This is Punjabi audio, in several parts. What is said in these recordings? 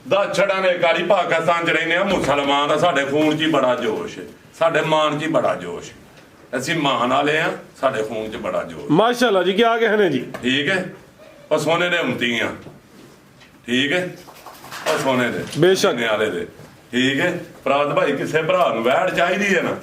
ਦਾਛੜਾਂ ਨੇ ਕਾਲੀ ਪਾਕਿਸਤਾਨ ਚ ਰਹਿੰਦੇ ਆ ਮੁਸਲਮਾਨ ਦਾ ਸਾਡੇ ਖੂਨ 'ਚ ਹੀ ਬੜਾ ਜੋਸ਼ ਹੈ ਸਾਡੇ ਮਾਨ 'ਚ ਹੀ ਬੜਾ ਜੋਸ਼ ਹੈ ਅਸੀਂ ਮਾਨ ਵਾਲੇ ਆ ਸਾਡੇ ਖੂਨ 'ਚ ਬੜਾ ਜੋਸ਼ ਮਾਸ਼ਾਅੱਲਾ ਜੀ क्या कहने जी ਠੀਕ ਹੈ ਉਹ ਸੋਨੇ ਦੇ ਹੁੰਦੀ ਆ ਠੀਕ ਹੈ ਉਹ ਸੋਨੇ ਦੇ ਬੇਸ਼ੱਕ। ਸੋਨੇ ਵਾਲੇ ਦੇ ਠੀਕ ਹੈ ਪ੍ਰਾਤ ਭਾਈ ਕਿਸੇ ਭਰਾ ਨੂੰ ਵੈੜ ਚਾਹੀਦੀ ਹੈ ਨਾ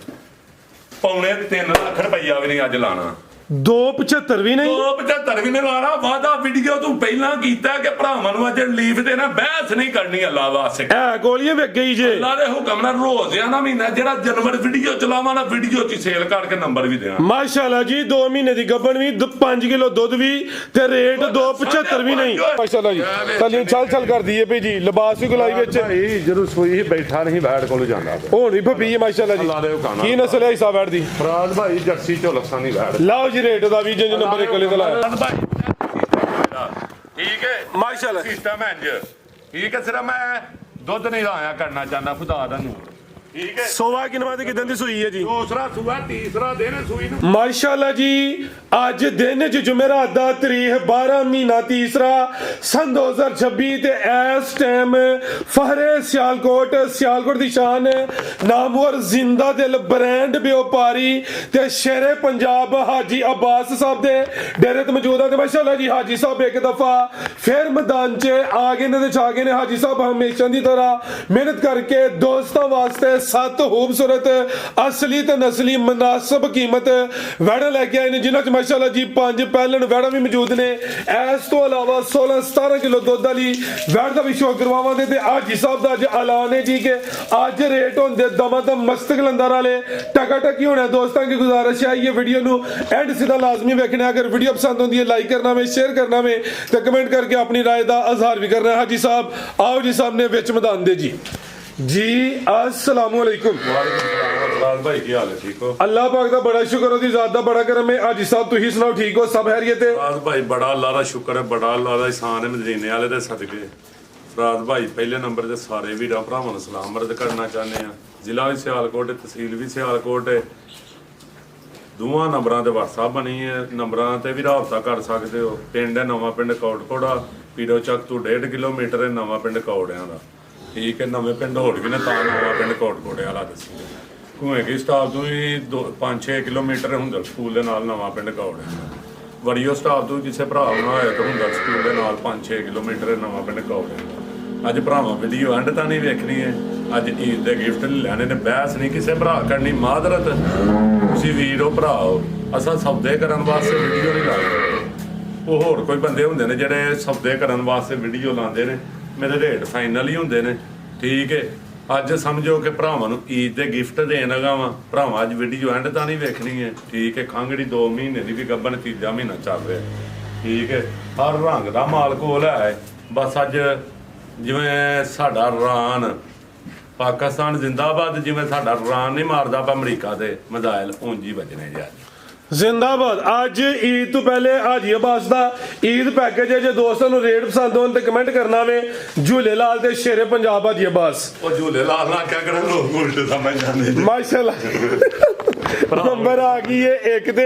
ਪੌਣੇ 3 ਲੱਖ ਰੁਪਈਆ ਵੀ ਨਹੀਂ ਅੱਜ ਲਾਣਾ 275 ਵੀ ਨਹੀਂ 275 ਵੀ ਨਹੀਂ ਲਾਣਾ ਵਾਦਾ ਵੀਡੀਓ ਤੂੰ ਪਹਿਲਾਂ ਕੀਤਾ ਕਿ ਭਰਾਵਾਂ ਨੂੰ ਅੱਜ ਲੀਫ ਦੇ ਨਾ ਬਹਿਸ ਨਹੀਂ ਕਰਨੀ ਅੱਲਾ ਵਾਸਤੇ ਐ ਗੋਲੀਆਂ ਵੇਖ ਗਈ ਜੇ ਅੱਲਾ ਦੇ ਹੁਕਮ ਨਾਲ ਰੋਜ਼ਾਨਾ ਮਹੀਨਾ ਜਿਹੜਾ ਜਨਵਰ ਵੀਡੀਓ ਚਲਾਵਾਂ ਨਾ ਵੀਡੀਓ 'ਚ ਸੇਲ ਕਰਕੇ ਨੰਬਰ ਵੀ ਦੇਣਾ ਮਾਸ਼ਾਅੱਲਾ ਜੀ 2 ਮਹੀਨੇ ਦੀ ਗੱਭਣ ਵੀ 5 ਕਿਲੋ ਦੁੱਧ ਵੀ ਤੇ ਰੇਟ 275 ਵੀ ਨਹੀਂ ਮਾਸ਼ਾਅੱਲਾ ਜੀ ਚੱਲੀ ਚੱਲ ਕਰ ਦਈਏ ਭਈ ਜੀ ਲਿਬਾਸ ਵੀ ਗੁਲਾਈ ਵਿੱਚ ਭਾਈ ਜਦੋਂ ਸੋਈ ਬੈਠਾ ਨਹੀਂ ਬੈਠ ਕੋਲ ਜਾਂਦਾ ਹੁਣ ਵੀ ਭੱਬੀ ਹੈ ਮਾਸ਼ਾਅੱਲਾ ਜੀ ਅੱਲਾ ਦੇ ਹੁਕਮ ਕੀ ਨਸਲ ਹੈ ਹਿਸਾਬ ਵੈੜ ਦੀ ਫਰਾਦ ਭਾਈ ਜਰਸੀ ਝੋਲਸਾਂ ਦੀ ਬੈਠ ਲਾਓ ਜੀ ਰੇਟ ਦਾ ਵੀ ਜਿੰਜ ਨੰਬਰ 1 ਤੇ ਲਾਇਆ ਠੀਕ ਹੈ ਮਾਸ਼ਾਅੱਲਾ ਸਿਸਟਮ ਹੈ ਇੰਜ ਠੀਕ ਹੈ ਸਿਰਫ ਮੈਂ ਦੁੱਧ ਨਹੀਂ ਲਾਇਆ ਕਰਨਾ ਚਾਹੁੰਦਾ ਖੁਦਾ ਦਾ ਨੂਰ ਠੀਕ ਹੈ ਸੋਵਾ ਕਿਨਵਾ ਤੇ ਕਿਦਾਂ ਦੀ ਸੂਈ ਹੈ ਜੀ ਦੂਸਰਾ ਸੂਆ ਤੀਸਰਾ ਦਿਨ ਸੂਈ ਨੂੰ ਮਾਸ਼ਾਅੱਲਾ ਜੀ ਅੱਜ ਦਿਨ ਚ ਜੁਮੇਰਾਤ ਦਾ ਤਾਰੀਖ 12 ਮਹੀਨਾ ਤੀਸਰਾ ਸਨ 2026 ਤੇ ਇਸ ਟਾਈਮ ਫਹਰੇ ਸਿਆਲਕੋਟ ਦੀ ਸ਼ਾਨ ਨਾਮਵਰ ਜ਼ਿੰਦਾ ਦਿਲ ਬ੍ਰਾਂਡ ਵਪਾਰੀ ਤੇ ਸ਼ੇਰੇ ਪੰਜਾਬ ਹਾਜੀ ਅਬਾਸ ਸਾਹਿਬ ਦੇ ਡੇਰੇ ਤੇ ਮੌਜੂਦ ਆ ਤੇ ਮਾਸ਼ਾਅੱਲਾ ਜੀ ਹਾਜੀ ਸਾਹਿਬ ਇੱਕ ਦਫਾ ਫਿਰ ਮੈਦਾਨ 'ਚ ਆ ਗਏ ਨੇ ਤੇ ਛਾ ਗਏ ਨੇ ਹਾਜੀ ਸਾਹਿਬ ਹਮੇਸ਼ਾ ਦੀ ਤਰ੍ਹਾਂ ਮਿਹਨਤ ਕਰਕੇ ਦੋਸਤਾਂ ਵਾਸਤੇ 7 ਖੂਬਸੂਰਤ ਅਸਲੀ ਤੇ ਨਸਲੀ ਮੁਨਾਸਬ ਕੀਮਤ ਵੈੜਾਂ ਲੈ ਕੇ ਆਏ ਨੇ ਜਿਨ੍ਹਾਂ 'ਚ ਮਾਸ਼ਾਅੱਲਾ ਜੀ 5 ਪਹਿਲਣ ਵੈੜਾਂ ਵੀ ਮੌਜੂਦ ਨੇ ਇਸ ਤੋਂ ਇਲਾਵਾ 16-17 ਕਿਲੋ ਦੁੱਧ ਵਾਲੀ ਵੈੜ ਦਾ ਵੀ ਸ਼ੋਅ ਕਰਵਾਵਾਂਗੇ ਤੇ ਹਾਜੀ ਸਾਹਿਬ ਦਾ ਅੱਜ ਐਲਾਨ ਹੈ ਜੀ ਕਿ ਅੱਜ ਰੇਟ ਹੁੰਦੇ ਦਮਾਦਮ ਮਸਤਕ ਲੰਦਰ ਵਾਲੇ ਟਕਾਟਕੀ ਹੋਣਾ ਦੋਸਤਾਂ की गुजारिश है ये वीडियो नु एंड सीधा लाजमी देखना अगर वीडियो पसंद होती है लाइक करना में शेयर करना में तो कमेंट करके अपनी राय का इजहार भी करना है हाजी साहब आओ जी साहब ने विच मैदान दे जी अस्सलाम वालेकुम भाई की हाल है ठीक हो अल्लाह पाक दा बड़ा शुक्र ओदी जात दा बड़ा करम है हाजी साहब तुही सुनाओ ठीक हो सब खैरियत है फराज भाई बड़ा अल्लाह दा शुक्र है बड़ा अल्लाह दा एहसान है मदीने वाले दे सदके फराज भाई पहले नंबर ते सारे वीरां भरावां नूं सलाम अर्ज करना चाहते हैं जिला भी सियालकोट तहसील भी सियालकोट है ਦੋਵਾਂ ਨੰਬਰਾਂ ਤੇ WhatsApp ਬਣੀ ਹੈ ਨੰਬਰਾਂ ਤੇ ਵੀ ਰਾਬਤਾ ਕਰ ਸਕਦੇ ਹੋ ਪਿੰਡ ਹੈ ਨਵਾਂ ਪਿੰਡ ਕੋਟਕੋੜਾ ਪੀਰੋ ਚੱਕ ਤੋਂ 1.5 ਕਿਲੋਮੀਟਰ ਹੈ ਨਵਾਂ ਪਿੰਡ ਕੌੜਿਆਂ ਦਾ ਠੀਕ ਹੈ ਨਵੇਂ ਪਿੰਡ ਹੋਰ ਵੀ ਨੇ ਤਾਂ ਨਵਾਂ ਪਿੰਡ ਕੋਟਕੋੜੇ ਵਾਲਾ ਦੱਸੀ ਘੂਏ ਕੀ ਸਟਾਪ ਤੋਂ ਵੀ 5-6 ਕਿਲੋਮੀਟਰ ਹੁੰਦਾ ਸਕੂਲ ਦੇ ਨਾਲ ਨਵਾਂ ਪਿੰਡ ਕੌੜਿਆਂ ਦਾ ਵੜੀਓ ਸਟਾਪ ਤੋਂ ਕਿਸੇ ਭਰਾ ਨੂੰ ਹੋਇਆ ਤਾਂ ਹੁੰਦਾ ਸਕੂਲ ਦੇ ਨਾਲ 5-6 ਕਿਲੋਮੀਟਰ ਨਵਾਂ ਪਿੰਡ ਕੌੜਿਆਂ ਦਾ ਅੱਜ ਭਰਾਵਾਂ ਵੀਡੀਓ ਐਂਡ ਤਾਂ ਨਹੀਂ ਵੇਖਣੀ ਹੈ ਅੱਜ ਈਦ ਦੇ ਗਿਫਟ ਲੈਣੇ ਨੇ ਬਹਿਸ ਨਹੀਂ ਕਿਸੇ ਭਰਾ ਕਰਨੀ ਮਾਦਰਤ ਤੁਸੀਂ ਵੀਰੋ ਭਰਾਓ ਅਸਾਂ ਸੌਦੇ ਕਰਨ ਵਾਸਤੇ ਵੀਡੀਓ ਨਹੀਂ ਲਾਉਂਦੇ ਉਹ ਹੋਰ ਕੋਈ ਬੰਦੇ ਹੁੰਦੇ ਨੇ ਜਿਹੜੇ ਸੌਦੇ ਕਰਨ ਵਾਸਤੇ ਵੀਡੀਓ ਲਾਉਂਦੇ ਨੇ ਮੇਰੇ ਰੇਟ ਫਾਈਨਲ ਹੀ ਹੁੰਦੇ ਨੇ ਠੀਕ ਹੈ ਅੱਜ ਸਮਝੋ ਕਿ ਭਰਾਵਾਂ ਨੂੰ ਈਦ ਦੇ ਗਿਫਟ ਦੇਣ ਲਗਾ ਵਾਂ ਭਰਾਵਾਂ ਅੱਜ ਵੀਡੀਓ ਐਂਡ ਤਾਂ ਨਹੀਂ ਵੇਖਣੀ ਹੈ ਠੀਕ ਹੈ ਖੰਗੜੀ 2 ਮਹੀਨੇ ਦੀ ਵੀ ਗੱਬਨ ਤੀਜਾ ਮਹੀਨਾ ਚੱਲ ਰਿਹਾ ਠੀਕ ਹੈ ਹਰ ਰੰਗ ਦਾ ਮਾਲ ਕੋਲ ਹੈ ਬਸ ਅੱਜ ਜਿਵੇਂ ਸਾਡਾ ਰਾਨ ਪਾਕਿਸਤਾਨ ਜ਼ਿੰਦਾਬਾਦ ਜਿਵੇਂ ਸਾਡਾ ਰਾਨ ਨਹੀਂ ਮਾਰਦਾ ਆਪਾਂ ਅਮਰੀਕਾ ਦੇ ਮਜ਼ਾਇਲ ਉਂਝ ਵੱਜਣੇ ਯਾਰ जिंदाबाद आज ईद तो पहले हाजी अब्बास दा ईद पैकेज है जो दोस्तों ਨੂੰ रेट पसंद होन ते कमेंट करना वे झूले लाल ते शेरे पंजाब हाजी अब्बास ਉਹ ਝੂਲੇ ਲਾਲ ਨਾ ਕਿਆ ਕਰਨ ਲੋਕ ਉਲਟ ਸਮਝ ਜਾਂਦੇ ਨੇ माशाल्लाह नंबर आ गई है एक ते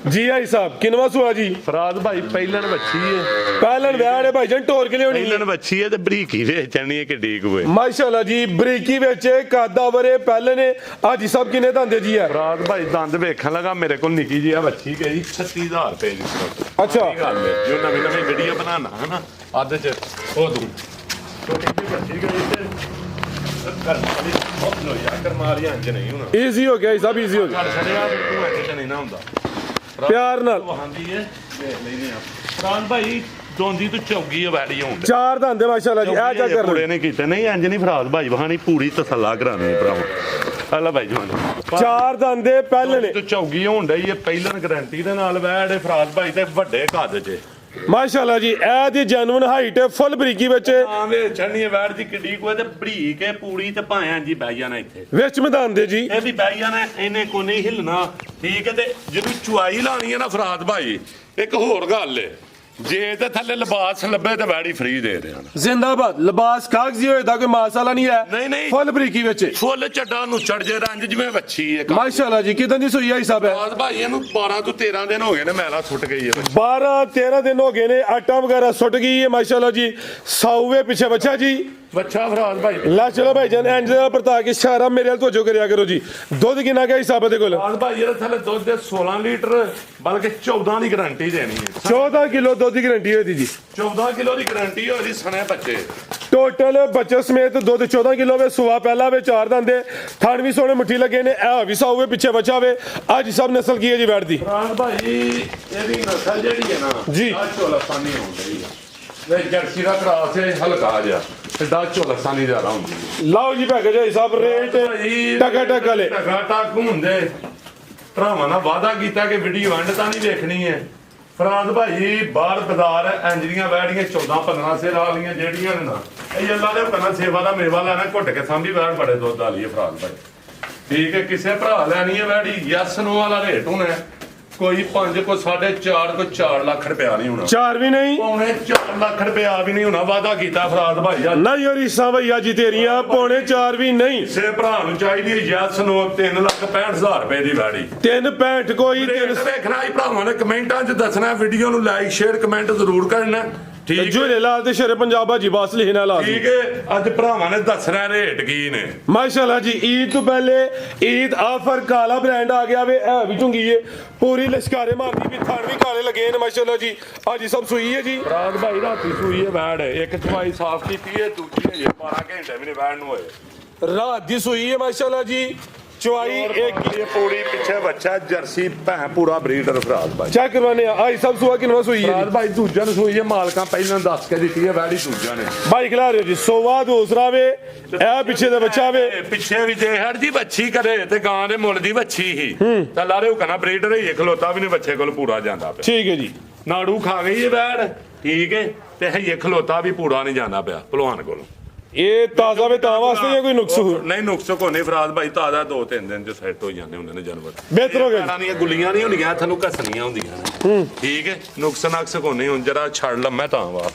जी भाई साहब किनवा सुआ जी ਫਰਾਦ ਭਾਈ ਪਹਿਲਣ ਬੱਚੀ ਹੈ पहलन व्याह भाई जान टोर के लिए होनी ਪਹਿਲਣ ਬੱਚੀ ਹੈ ਤੇ ਬਰੀਕੀ ਵੇਚਣੀ ਹੈ ਕਿੱਡੀ ਕੁ ਹੈ माशाल्लाह जी बरीकी ਵਿੱਚ ਕਾਦਾ ਵਰੇ ਪਹਿਲੇ ਨੇ ਹਾਜੀ ਸਾਹਿਬ ਕਿਨੇ ਦੰਦੇ ਜੀ ਹੈ ਫਰਾਦ ਭਾਈ ਦੰਦ ਵੇਖਣ ਲਗਾ ਮੇਰੇ ਕੋਲ ਨਿੱਕੀ ਜੀ ਆ ਬੱਚੀ ਗਈ 36000 ਰੁਪਏ ਦੀ ਅੱਛਾ ਗੱਲ ਹੈ ਜੋ ਨਵੀਂ ਨਵੀਂ ਵੀਡੀਓ ਬਣਾਣਾ ਹੈ ਨਾ ਅੱਧ ਚ ਉਹ ਦੂੰ ਛੋਟੀ ਜਿਹੀ ਬੱਚੀ ਗਈ ਤੇ ਕਰ ਵਾਲੀ ਬਹੁਤ ਲੋ ਯਾ ਕਰ ਮਾਰੀਆਂ ਇੰਜ ਨਹੀਂ ਹੁਣ ਈਜ਼ੀ ਹੋ ਗਿਆ ਸਭ ਈਜ਼ੀ ਹੋ ਗਿਆ ਘਰ ਛੜਿਆ ਤੂੰ ਇੱਥੇ ਨਹੀਂ ਨਾ ਹੁੰਦਾ ਪਿਆਰ ਨਾਲ ਹਾਂਜੀ ਹੈ ਦੇਖ ਲੈਨੇ ਆ ਫਰਾਦ ਭਾਈ ਦੋਂਦੀ ਤੋਂ ਚੌਗੀ ਵੈੜੀ ਹੋਣ ਚਾਰ ਦੰਦੇ ਮਾਸ਼ਾਅੱਲਾ ਜੀ ਆ ਜਾ ਕਰ ਪੂਰੇ ਨੇ ਕੀਤੇ ਨਹੀਂ ਇੰਜ ਨਹੀਂ ਫਰਾਦ ਭਾਈ ਵਹਾਣੀ ਪੂਰੀ ਤਸੱਲਾ ਕਰਾਣੀ ਭਰਾਵਾ ਅੱਲਾ ਭਾਈ ਜਵਾਨ ਚਾਰ ਦੰਦੇ ਪਹਿਲੇ ਨੇ ਤੇ ਚੌਗੀ ਹੋਣ ਡਈ ਇਹ ਪਹਿਲਨ ਗਾਰੰਟੀ ਦੇ ਨਾਲ ਵੈੜ ਫਰਾਦ ਭਾਈ ਤੇ ਵੱਡੇ ਕੱਦ 'ਚ ਮਾਸ਼ਾਅੱਲਾ ਜੀ ਇਹ ਦੀ ਜੈਨੂਨ ਹਾਈਟ ਹੈ ਫੁੱਲ ਬਰੀਕੀ ਵਿੱਚ ਹਾਂ ਵੇ ਛੜਨੀ ਵੈੜ ਦੀ ਕਿੱਡੀ ਕੋਈ ਤੇ ਬਰੀਕ ਹੈ ਪੂਰੀ ਤੇ ਭਾਆਂ ਜੀ ਬਹਿ ਜਾਣਾ ਇੱਥੇ ਵਿੱਚ ਮੈਦਾਨ ਦੇ ਜੀ ਇਹ ਵੀ ਬਹਿ ਜਾਣਾ ਇਹਨੇ ਕੋ ਨਹੀਂ ਹਿਲਣਾ ਠੀਕ ਹੈ ਤੇ ਜਦੋਂ ਚੁਆਈ ਲਾਣੀ ਹੈ ਨਾ ਫਰਾਦ ਭਾਈ ਇੱਕ ਹੋਰ ਗੱਲ ਹੈ ਜੇ ਤੇ ਥੱਲੇ ਲਿਬਾਸ ਲੱਭੇ ਤੇ ਵੈੜੀ ਫ੍ਰੀ ਦੇ ਦੇਣ ਜ਼ਿੰਦਾਬਾਦ ਲਿਬਾਸ ਕਾਗਜ਼ੀ ਹੋਏ ਦਾ ਕੋਈ ਮਸਾਲਾ ਨਹੀਂ ਹੈ ਨਹੀਂ ਫੁੱਲ ਬਰੀਕੀ ਵਿੱਚ ਫੁੱਲ ਚੱਡਾ ਨੂੰ ਚੜ ਜੇ ਰੰਜ ਜਿਵੇਂ ਵੱਛੀ ਹੈ ਮਾਸ਼ਾਅੱਲਾ ਜੀ ਕਿਦਾਂ ਦੀ ਸੋਈ ਹੈ ਹਿਸਾਬ ਹੈ ਫਰਾਦ ਭਾਈ ਇਹਨੂੰ 12 ਤੋਂ 13 ਦਿਨ ਹੋ ਗਏ ਨੇ ਮੈਲਾ ਸੁੱਟ ਗਈ ਹੈ 12-13 ਦਿਨ ਹੋ ਗਏ ਨੇ ਆਟਾ ਵਗੈਰਾ ਸੁੱਟ ਗਈ ਹੈ ਮਾਸ਼ਾਅੱਲਾ ਜੀ ਸਾਊਵੇ ਪਿੱਛੇ ਬੱਚਾ ਜੀ ਬੱਚਾ ਫਰਾਦ ਭਾਈ ਲੈ ਚਲੋ ਭਾਈ ਜਾਨ ਇੰਜ ਦਾ ਪਰਤਾ ਕੇ ਇਸ਼ਾਰਾ ਮੇਰੇ ਵੱਲ ਤੋਜੋ ਕਰਿਆ ਕਰੋ ਜੀ। ਦੁੱਧ ਕਿੰਨਾ ਗਿਆ ਹਿਸਾਬ ਦੇ ਕੋਲ? ਫਰਾਦ ਭਾਈ ਇਹਦੇ ਥੱਲੇ ਦੁੱਧ ਦੇ 16 ਲੀਟਰ ਬਲਕਿ 14 ਦੀ ਗਾਰੰਟੀ ਦੇਣੀ ਹੈ। 14 ਕਿਲੋ ਦੁੱਧ ਦੀ ਗਾਰੰਟੀ ਹੋਈ ਜੀ। 14 ਕਿਲੋ ਦੀ ਗਾਰੰਟੀ ਹੋਈ ਸਣੇ ਬੱਚੇ ਟੋਟਲ ਬੱਚੇ ਸਮੇਤ ਦੁੱਧ 14 ਕਿਲੋ ਵੇ ਸੁਆ ਪਹਿਲਾ ਵੇ 4 ਦੰਦੇ ਥਣ ਵੀ ਸੋਹਣੇ ਮੁੱਠੀ ਲੱਗੇ ਨੇ ਇਹ ਵੀ ਸਾਊ ਪਿੱਛੇ ਬੱਚਾ ਵੇ। ਅੱਜ ਸਭ ਨਸਲ ਕੀ ਹੈ ਜੀ ਬੈਠ ਦੀ? ਫਰਾਦ ਭਾਈ ਇਹਦੀ ਨਸਲ ਜਿਹੜੀ ਹੈ ਨਾ ਜੀ ਝੋਲਸਾਨੀ ਹੁੰਦੀ ਹੈ ਵੇ ਜਰਸੀ ਦਾ ਕਰਾਸ ਹੈ ਹਲਕਾ ਜਿਹਾ ਤੇ ਦਾ ਝੋਲਸਾਨੀ ਜ਼ਿਆਦਾ ਹੁੰਦੀ ਹੈ। ਲਓ ਜੀ ਭੈਗ ਜੀ ਸਭ ਰੇਟ ਟਕਾ ਟਕ ਵਾਲੇ ਟਕਾ ਟਕ ਹੁੰਦੇ ਭਰਾਵਾਂ ਨਾਲ ਵਾਅਦਾ ਕੀਤਾ ਕਿ ਵੀਡੀਓ ਐਂਡ ਤਾਂ ਨਹੀਂ ਵੇਖਣੀ ਹੈ। ਫਰਾਦ ਭਾਈ ਬਾਹਰ ਬਾਜ਼ਾਰ ਇੰਜਰੀਆਂ ਵੈੜੀਆਂ 14-15 ਸੇ ਲਾ ਲੀਆਂ ਜਿਹੜੀਆਂ ਨੇ ਨਾ ਇਹ ਅੱਲਾ ਦੇ ਹੁਕਮ ਨਾਲ ਸੇਵਾ ਦਾ ਮੇਵਾ ਲੈਣਾ ਘੁੱਟ ਕੇ ਸਾਂਭੀ ਵੈੜ ਬੜੇ ਦੁੱਧ ਵਾਲੀ ਹੈ ਫਰਾਦ ਭਾਈ। ਠੀਕ ਹੈ ਕਿਸੇ ਭਰਾ ਲੈਣੀ ਹੈ ਵੈੜੀ ਯਸ ਨੋ ਵਾਲਾ ਰੇਟ ਹੋਣਾ ਕੋਈ 5 ਕੋਈ 4.5 ਕੋਈ 4 ਲੱਖ ਰੁਪਇਆ ਨਹੀਂ ਹੋਣਾ। 4 ਵੀ ਨਹੀਂ ਪੌਣੇ 4 ਲੱਖ ਰੁਪਇਆ ਵੀ ਨਹੀਂ ਹੋਣਾ ਵਾਅਦਾ ਕੀਤਾ ਫਰਾਦ ਭਾਈ ਅੱਜ। ਨਹੀਂ ਯਾਰ ਰੀਸਾਂ ਭਈਆ ਜੀ ਤੇਰੀਆਂ ਪੌਣੇ 4 ਵੀ ਨਹੀਂ। ਕਿਸੇ ਭਰਾ ਨੂੰ ਚਾਹੀਦੀ ਹੈ ਯਸ ਨੋ 3,65,000 ਰੁਪਏ ਦੀ ਵੈੜੀ 3.65 ਕੋਈ ਰੇਟ ਵੇਖਣਾ ਹੀ ਭਰਾਵਾਂ ਨੇ ਕਮੈਂਟਾਂ 'ਚ ਦੱਸਣਾ ਵੀਡੀਓ ਨੂੰ ਲਾਈਕ ਸ਼ੇਅਰ ਕਮੈਂਟ ਜ਼ਰੂਰ ਕਰਨਾ। ਠੀਕ ਝੂਲੇ ਲਾਲ ਤੇ ਸ਼ੇਰੇ ਪੰਜਾਬ ਭਾਜੀ ਬਾਸ ਲਿਖਣਾ ਲਾ ਠੀਕ ਹੈ ਅੱਜ ਭਰਾਵਾਂ ਨੇ ਦੱਸਣਾ ਰੇਟ ਕੀ ਨੇ। ਮਾਸ਼ਾਅੱਲਾ ਜੀ ਈਦ ਤੋਂ ਪਹਿਲੇ ਈਦ ਆਫਰ ਕਾਲਾ ਬ੍ਰਾਂਡ ਆ ਗਿਆ ਵੇ ਇਹ ਵੀ ਚੁੰਗੀ ਏ ਪੂਰੀ ਲਸ਼ਕਾਰੇ ਮਾਰਦੀ ਵੀ ਥਣ ਵੀ ਕਾਲੇ ਲੱਗੇ ਨੇ ਮਾਸ਼ਾਅੱਲਾ ਜੀ। ਅੱਜ ਸਭ ਸੂਈ ਹੈ ਜੀ ਰਾਤ ਭਾਈ ਰਾਤੀ ਸੂਈ ਹੈ ਵੈੜ ਇੱਕ ਚਵਾਈ ਸਾਫ਼ ਕੀਤੀ ਹੈ ਦੂਜੀ ਹੈ 12 ਘੰਟੇ ਵੀ ਨਹੀਂ ਵੈੜ ਨੂੰ ਹੋਏ ਰਾਤ ਦੀ ਸੂਈ ਹੈ ਮਾਸ਼ਾਅੱਲਾ ਜੀ। ਚੁਆਈ ਇੱਕ ਇਹ ਪੂਰੀ ਪਿੱਛੇ ਬੱਚਾ ਜਰਸੀ ਭੈਂ ਪੂਰਾ ਬਰੀਡਰ ਫਰਾਦ ਭਾਈ ਚੈੱਕ ਕਰਵਾਨੇ ਆ ਆਈ ਸਭ ਸੁਆ ਕਿਨਵਾ ਸੂਈ ਹੈ ਫਰਾਦ ਭਾਈ ਦੂਜਾ ਨੂੰ ਸੂਈ ਹੈ ਮਾਲਕਾਂ ਪਹਿਲਾਂ ਦੱਸ ਕੇ ਦਿੱਤੀ ਹੈ ਵੈੜੀ ਦੂਜਾ ਨੇ ਭਾਈ ਖਿਲਾ ਰਹੇ ਹੋ ਜੀ ਸੋਵਾ ਦੂਸਰਾ ਵੇ ਇਹ ਪਿੱਛੇ ਦੇ ਬੱਚਾ ਵੇ ਪਿੱਛੇ ਵੀ ਜੇ ਹਰ ਜੀ ਬੱਚੀ ਕਰੇ ਤੇ ਗਾਂ ਦੇ ਮੁੱਲ ਦੀ ਬੱਚੀ ਹੀ ਤਾਂ ਲਾਰੇ ਉਹ ਕਹਣਾ ਬਰੀਡਰ ਹੀ ਖਲੋਤਾ ਵੀ ਨਹੀਂ ਬੱਚੇ ਕੋਲ ਪੂਰਾ ਜਾਂਦਾ ਪਿਆ। ਠੀਕ ਹੈ ਜੀ ਨਾੜੂ ਖਾ ਗਈ ਹੈ ਵੈੜ ਠੀਕ ਹੈ ਤੇ ਹਈਏ ਖਲੋਤਾ ਵੀ ਪੂਰਾ ਨਹੀਂ ਜਾਂਦਾ ਪਿਆ ਭਲਵਾਨ ਕੋਲ। ਇਹ ਤਾਜ਼ਾ ਵੇ ਤਾਂ ਵਾਸਤੇ ਜਾਂ ਕੋਈ ਨੁਕਸ ਹੋ? ਨਹੀਂ ਨੁਕਸ ਕੋ ਨਹੀਂ ਫਰਾਦ ਭਾਈ ਤਾਜ਼ਾ 2-3 ਦਿਨ ਚ ਸੈੱਟ ਹੋ ਜਾਂਦੇ ਹੁੰਦੇ ਨੇ ਜਾਨਵਰ। ਬਿਹਤਰ ਹੋ ਗਿਆ ਪੈਰਾਂ ਦੀਆਂ ਗੁੱਲੀਆਂ ਨਹੀਂ ਹੁੰਦੀਆਂ ਤੁਹਾਨੂੰ ਘਸਣੀਆਂ ਹੁੰਦੀਆਂ ਨੇ ਠੀਕ ਹੈ ਨੁਕਸ ਨਕਸ ਕੋ ਨਹੀਂ ਹੁਣ ਜਰਾ ਛੱਡ ਲੰਮਾ ਤਾਂ ਵਾ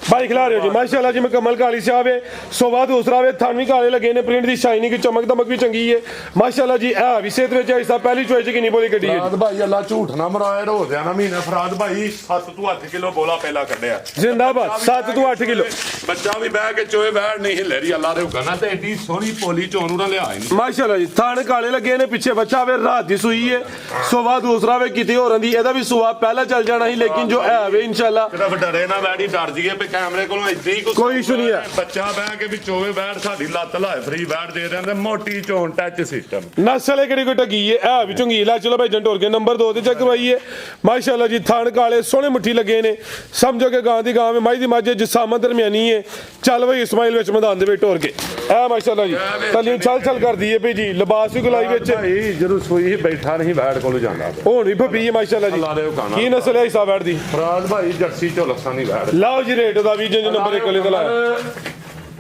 भाई खिला रहे हो जी माशाल्लाह जी मुकम्मल काली से आवे सोवा दूसरा वे थान भी काले लगे ने प्रिंट दी शाइनिंग चमक दमक भी चंगी है माशाल्लाह जी ए भी सेहत विच ऐसा पहली चॉइस की नहीं बोली गड्डी है फराद भाई अल्लाह झूठ ना मराए हो दिया ना महीना फराद भाई 7 ਤੋਂ 8 किलो बोला पहला कड्डिया जिंदाबाद 7 ਤੋਂ 8 किलो ਬੱਚਾ ਵੀ ਬਹਿ ਕੇ ਚੋਏ ਬੈਠ ਨਹੀਂ ਹਿੱਲੇ ਰਹੀ ਅੱਲਾ ਦੇ ਹੁਕਮ ਨਾਲ ਤੇ ਏਡੀ ਸੋਹਣੀ ਪੋਲੀ ਚੋਂ ਨਾ ਲਿਆ ਨਹੀਂ माशाल्लाह जी थान काले लगे ने पीछे बच्चा वे रात दी सुई है सोवा दूसरा वे किते होरां दी एदा भी सुवा पहला चल जाना ही लेकिन जो है वे इंशाल्लाह ਸਿਰਫ ਡਰੇ ਨਾ ਬੈਠੀ ਡਰ ਜੀਏ ਵੀ ਕੈਮਰੇ ਕੋਲੋਂ ਇੱਦਾਂ ਹੀ ਕੋਈ ਇਸ਼ੂ ਨਹੀਂ ਹੈ। ਬੱਚਾ ਬਹਿ ਕੇ ਵੀ ਚੋਵੇ ਬੈਠ ਸਾਡੀ ਲੱਤ ਲਾਏ ਫਰੀ ਬੈਠ ਦੇ ਦਿੰਦੇ ਮੋਟੀ ਚੋਣ ਟੱਚ ਸਿਸਟਮ नस्ल किहड़ी कोई टगी है ए भी चंगी ला चलो भाई जंटोर के नंबर 2 ते चेक करवाइए माशाल्लाह जी थान काले सोहने मुट्ठी लगे ने समझो कि गां दी गां में माई दी मझ जिसामत दरमियानी है चल भाई इस्माइल विच मैदान दे विच टोर के ए माशाल्लाह जी तली छल छल कर दी है भाई जी लिबास भी गुलाई विच ਭਾਈ ਜਦੋਂ ਸੋਈ ਬੈਠਾ ਨਹੀਂ ਬੈਠ ਕੋਲ ਜਾਂਦਾ ਹੁਣ ਵੀ ਭੱਬੀ ਹੈ ਮਾਸ਼ਾਅੱਲਾ ਅੱਲਾ ਦੇ ਹੁਕਮ ਜੀ ਕੀ ਨਸਲ ਹੈ ਹਿਸਾਬ ਬੈਠ ਦੀ ਫਰਾਦ ਭਾਈ ਜਰਸੀ ਚੋਂ ਲੱਸਾਂ ਨਹੀਂ ਬੈਠ ਲਾਓ ਜੀ ਰੇਟ ਦਾ ਵੀ ਜਿੰਜ ਨੰਬਰ 1 ਵਾਲੇ ਦਾ ਲਾਇਆ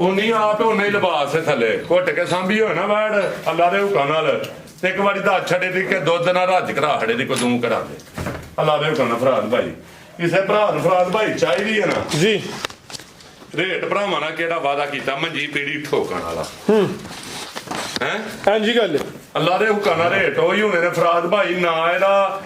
ਉਨੀ ਆਪ ਉਨੇ ਹੀ ਲਿਬਾਸ ਹੈ ਥੱਲੇ ਘੁੱਟ ਕੇ ਸਾਂਭੀ ਹੋਏ ਨਾ ਬੈਠ ਅੱਲਾ ਦੇ ਹੁਕਮ ਨਾਲ ਤੇ ਇੱਕ ਵਾਰੀ ਤਾਂ ਛੱਡੇ ਦੀ ਕਿ ਦੁੱਧ ਨਾਲ ਰੱਜ ਕਰਾ ਹੜੇ ਦੀ ਕਦੋਂ ਕਰਾ ਦੇ ਅੱਲਾ ਦੇ ਹੁਕਮ ਨਾਲ ਫਰਾਦ ਭਾਈ ਕਿਸੇ ਭਰਾ ਨੂੰ ਫਰਾਦ ਭਾਈ ਚਾਹੀਦੀ ਹੈ ਨਾ ਜੀ ਰੇਟ ਭਰਾਵਾਂ ਨਾਲ ਕਿਹੜਾ ਵਾਅਦਾ ਕੀਤਾ ਮੰਜੀ ਪੀੜੀ ਠੋਕਣ ਵਾਲਾ ਹੈ ਹਾਂਜੀ ਗੱਲ ਅੱਲਾ ਦੇ ਹੁਕਮ ਨਾਲ ਰੇਟ ਹੋਈ ਹੋਣੇ ਨੇ ਫਰਾਦ ਭਾਈ ਨਾ ਇਹਦਾ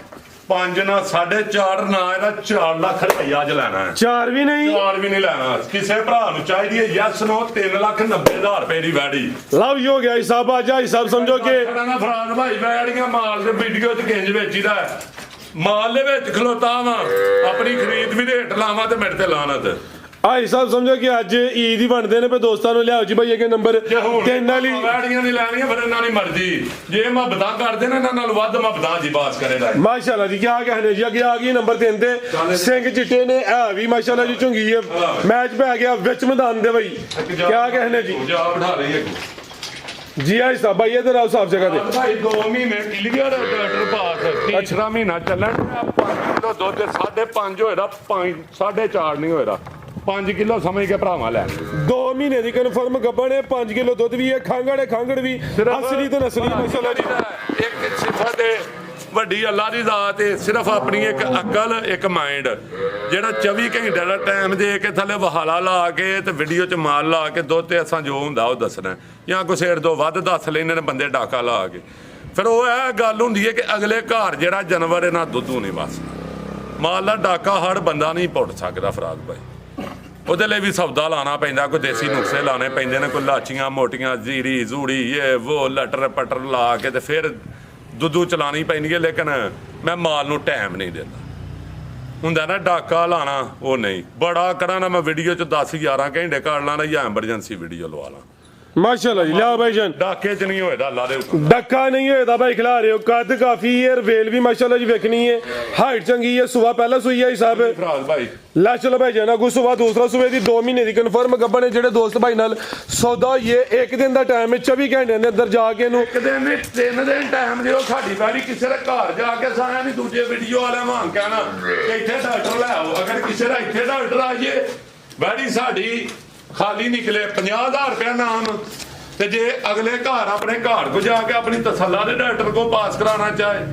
5 ਨਾ 4.5 ਨਾ ਇਹਦਾ 4 ਲੱਖ ਰੁਪਈਆ ਅੱਜ ਲੈਣਾ ਹੈ 4 ਵੀ ਨਹੀਂ 4 ਵੀ ਨਹੀਂ ਲੈਣਾ ਕਿਸੇ ਭਰਾ ਨੂੰ ਚਾਹੀਦੀ ਹੈ ਯੈਸ ਨੋ 3,90,000 ਰੁਪਏ ਦੀ ਵੈੜੀ ਲਵ ਹੀ ਹੋ ਗਿਆ ਹਿਸਾਬ ਆ ਜਾ ਹਿਸਾਬ ਸਮਝੋ ਕਿ ਨਾ ਫਰਾਦ ਭਾਈ ਵੈੜੀਆਂ ਮਾਲ ਦੇ ਵੀਡੀਓ ਚ ਕਿੰਜ ਵੇਚੀਦਾ ਮਾਲ ਦੇ ਵਿੱਚ ਖਲੋਤਾ ਵਾਂ ਆਪਣੀ ਖਰੀਦ ਵੀ ਰੇਟ ਲਾਵਾਂ ਤੇ ਮੇਰੇ ਤੇ ਲਾਨਤ ਆਈ ਸਾਹਿਬ ਸਮਝੋ ਕਿ ਅੱਜ ਈਦ ਹੀ ਬਣਦੇ ਨੇ ਪੇ ਦੋਸਤਾਂ ਨੂੰ ਲਿਆਓ ਜੀ ਭਾਈ ਇਹ ਨੰਬਰ 3 ਵਾਲੀ ਵੈੜੀਆਂ ਨਹੀਂ ਲੈਣੀਆਂ ਫਿਰ ਇਹਨਾਂ ਦੀ ਮਰਜ਼ੀ ਜੇ ਮੁਹੱਬਤਾਂ ਕਰਦੇ ਨੇ ਇਹਨਾਂ ਨਾਲ ਵੱਧ ਮੁਹੱਬਤਾਂ ਜੀ ਬਾਤ ਕਰੇਗਾ ਮਾਸ਼ਾਅੱਲਾ ਜੀ ਕੀ ਕਹਨੇ ਜੀ ਅੱਗੇ ਆ ਗਈ ਨੰਬਰ 3 ਤੇ ਸਿੰਘ ਚਿੱਟੇ ਨੇ ਆ ਵੀ ਮਾਸ਼ਾਅੱਲਾ ਜੀ ਚੁੰਗੀ ਹੈ ਮੈਚ ਪੈ ਗਿਆ ਵਿੱਚ ਮੈਦਾਨ ਦੇ ਭਾਈ ਕੀ ਕਹਨੇ ਜੀ ਜਾ ਬਿਠਾ ਲਈ ਹੈ ਜੀ ਆਈ ਸਾਹਿਬ ਭਾਈ ਇਧਰ ਆਓ ਸਾਫ ਜਗ੍ਹਾ ਤੇ ਭਾਈ 2 ਮਹੀਨੇ ਕਲੀਅਰ ਡਾਕਟਰ ਪਾਸ ਤੀਸਰਾ ਮਹੀਨਾ ਚੱਲਣ 5 ਕਿਲੋ ਦੁੱਧ 5.5 ਹੋਏਦਾ 4.5 ਨਹੀਂ ਹੋਏਦਾ 5 ਕਿਲੋ ਸਮਝ ਕੇ ਭਰਾਵਾਂ ਲੈਣ 2 ਮਹੀਨੇ ਦੀ ਕਨਫਰਮ ਗੱਬਣ ਹੈ 5 ਕਿਲੋ ਦੁੱਧ ਵੀ ਹੈ ਖਾਂਗੜ ਵੀ ਅਸਲੀ ਤੇ ਨਸਲੀ ਮਾਸ਼ਾਅੱਲਾ ਜੀ ਇੱਕ ਸਿਫਤ ਹੈ ਵੱਡੀ ਅੱਲਾ ਦੀ ਜ਼ਾਤ ਹੈ ਸਿਰਫ ਆਪਣੀ ਇੱਕ ਅਕਲ ਇੱਕ ਮਾਈਂਡ ਜਿਹੜਾ 24 ਘੰਟੇ ਦਾ ਟਾਈਮ ਦੇ ਕੇ ਥੱਲੇ ਵਹਾਲਾ ਲਾ ਕੇ ਤੇ ਵੀਡੀਓ 'ਚ ਮਾਲ ਲਾ ਕੇ ਦੁੱਧ ਤੇ ਅਸਾਂ ਜੋ ਹੁੰਦਾ ਉਹ ਦੱਸਣਾ ਜਾਂ ਕੋਈ ਸੇਰ ਤੋਂ ਵੱਧ ਦੱਸ ਲੈਂਦੇ ਨੇ ਬੰਦੇ ਡਾਕਾ ਲਾ ਕੇ ਫਿਰ ਉਹ ਇਹ ਗੱਲ ਹੁੰਦੀ ਹੈ ਕਿ ਅਗਲੇ ਘਰ ਜਿਹੜਾ ਜਾਨਵਰ ਇਹਨਾਂ ਦੁੱਧੂ ਨਹੀਂ ਵਸਦਾ ਮਾਲ ਦਾ ਡਾਕਾ ਹੜ ਬੰਦਾ ਨਹੀਂ ਪੁੱਟ ਸਕਦਾ ਫਰਾਦ ਭਾਈ ਉਹਦੇ ਲਈ ਵੀ ਸੌਦਾ ਲਾਣਾ ਪੈਂਦਾ, ਕੋਈ ਦੇਸੀ ਨੁਕਸੇ ਲਾਣੇ ਪੈਂਦੇ ਨੇ, ਕੋਈ ਲਾਚੀਆਂ ਮੋਟੀਆਂ ਜੀਰੀ ਜ਼ੂੜੀ ਇਹ ਉਹ ਲਟਰ ਪਟਰ ਲਾ ਕੇ ਤੇ ਫਿਰ ਦੁੱਧੂ ਚਲਾਣੀ ਪੈਂਦੀ ਹੈ। ਲੇਕਿਨ ਮੈਂ ਮਾਲ ਨੂੰ ਟਾਈਮ ਨਹੀਂ ਦਿੰਦਾ। ਹੁੰਦਾ ਨਾ ਡਾਕਾ ਲਾਣਾ, ਉਹ ਨਹੀਂ। ਬੜਾ ਕਰਾਂ ਨਾ ਮੈਂ ਵੀਡੀਓ 'ਚ 10-11 ਘੰਟੇ ਕੱਢ ਲਾਣਾ ਜਾਂ ਐਮਰਜੈਂਸੀ ਵੀਡੀਓ ਲਵਾ ਲਾਂ। ਮਾਸ਼ਾਅੱਲਾ ਜੀ, ਲਿਆ ਭਾਈ ਜਾਨ, ਡਾਕੇ 'ਚ ਨਹੀਂ ਹੋਏਦਾ ਅੱਲਾ ਦੇ ਹੁਕਮ। ਡੱਕਾ ਨਹੀਂ ਹੋਏਦਾ ਭਾਈ, ਖਿਲਾ ਰਹੇ ਹੋ। ਕੱਦ ਕਾਫੀ ਹੈ, ਵੇਲ ਵੀ ਮਾਸ਼ਾਅੱਲਾ ਜੀ ਵੇਖਣੀ ਹੈ, ਹਾਈਟ ਚੰਗੀ ਹੈ। ਸੁਬਾ ਪਹਿਲਾਂ ਸੂਈ ਹੈ ਸਾਹਿਬ। ਫਰਾਜ਼ ਭਾਈ ਲੈ ਚਲੋ ਭਾਈ ਜਾਨ, ਅਗੂ ਸੁਬਾ ਦੂਸਰਾ ਸੂਬੇ ਦੀ 2 ਮਹੀਨੇ ਦੀ ਕਨਫਰਮ ਗੱਬਣ ਨੇ। ਜਿਹੜੇ ਦੋਸਤ ਭਾਈ ਨਾਲ ਸੌਦਾ ਹੋਈਏ, 1 ਦਿਨ ਦਾ ਟਾਈਮ ਹੈ, 24 ਘੰਟੇ ਦੇ ਅੰਦਰ ਜਾ ਕੇ ਇਹਨੂੰ ਇੱਕ ਦਿਨ ਨਹੀਂ 3 ਦਿਨ ਟਾਈਮ ਦਿਓ। ਸਾਡੀ ਵਾਰੀ ਕਿਸੇ ਦੇ ਘਰ ਜਾ ਕੇ ਸਾਰਿਆਂ ਨਹੀਂ ਦੂਜੇ ਵੀਡੀਓ ਵਾਲਿਆਂ ਵਾਂਗ ਕਹਿਣਾ ਕਿ ਇੱਥੇ ਡਾਕਟਰ ਲੈ ਆਓ। ਅਗਰ ਕਿਸੇ ਦਾ ਇੱਥੇ ਡਾਕਟਰ ਆ ਜੇ, ਵਾਰੀ ਸਾਡੀ ਖਾਲੀ ਨਿਕਲੇ 50,000 ਰੁਪਇਆ ਨਾਮ। ਤੇ ਜੇ ਅਗਲੇ ਘਰ ਆਪਣੇ ਘਰ ਕੋ ਜਾ ਕੇ ਆਪਣੀ ਤਸੱਲਾ ਦੇ ਡਾਕਟਰ ਕੋ ਪਾਸ ਕਰਾਉਣਾ ਚਾਹੇ,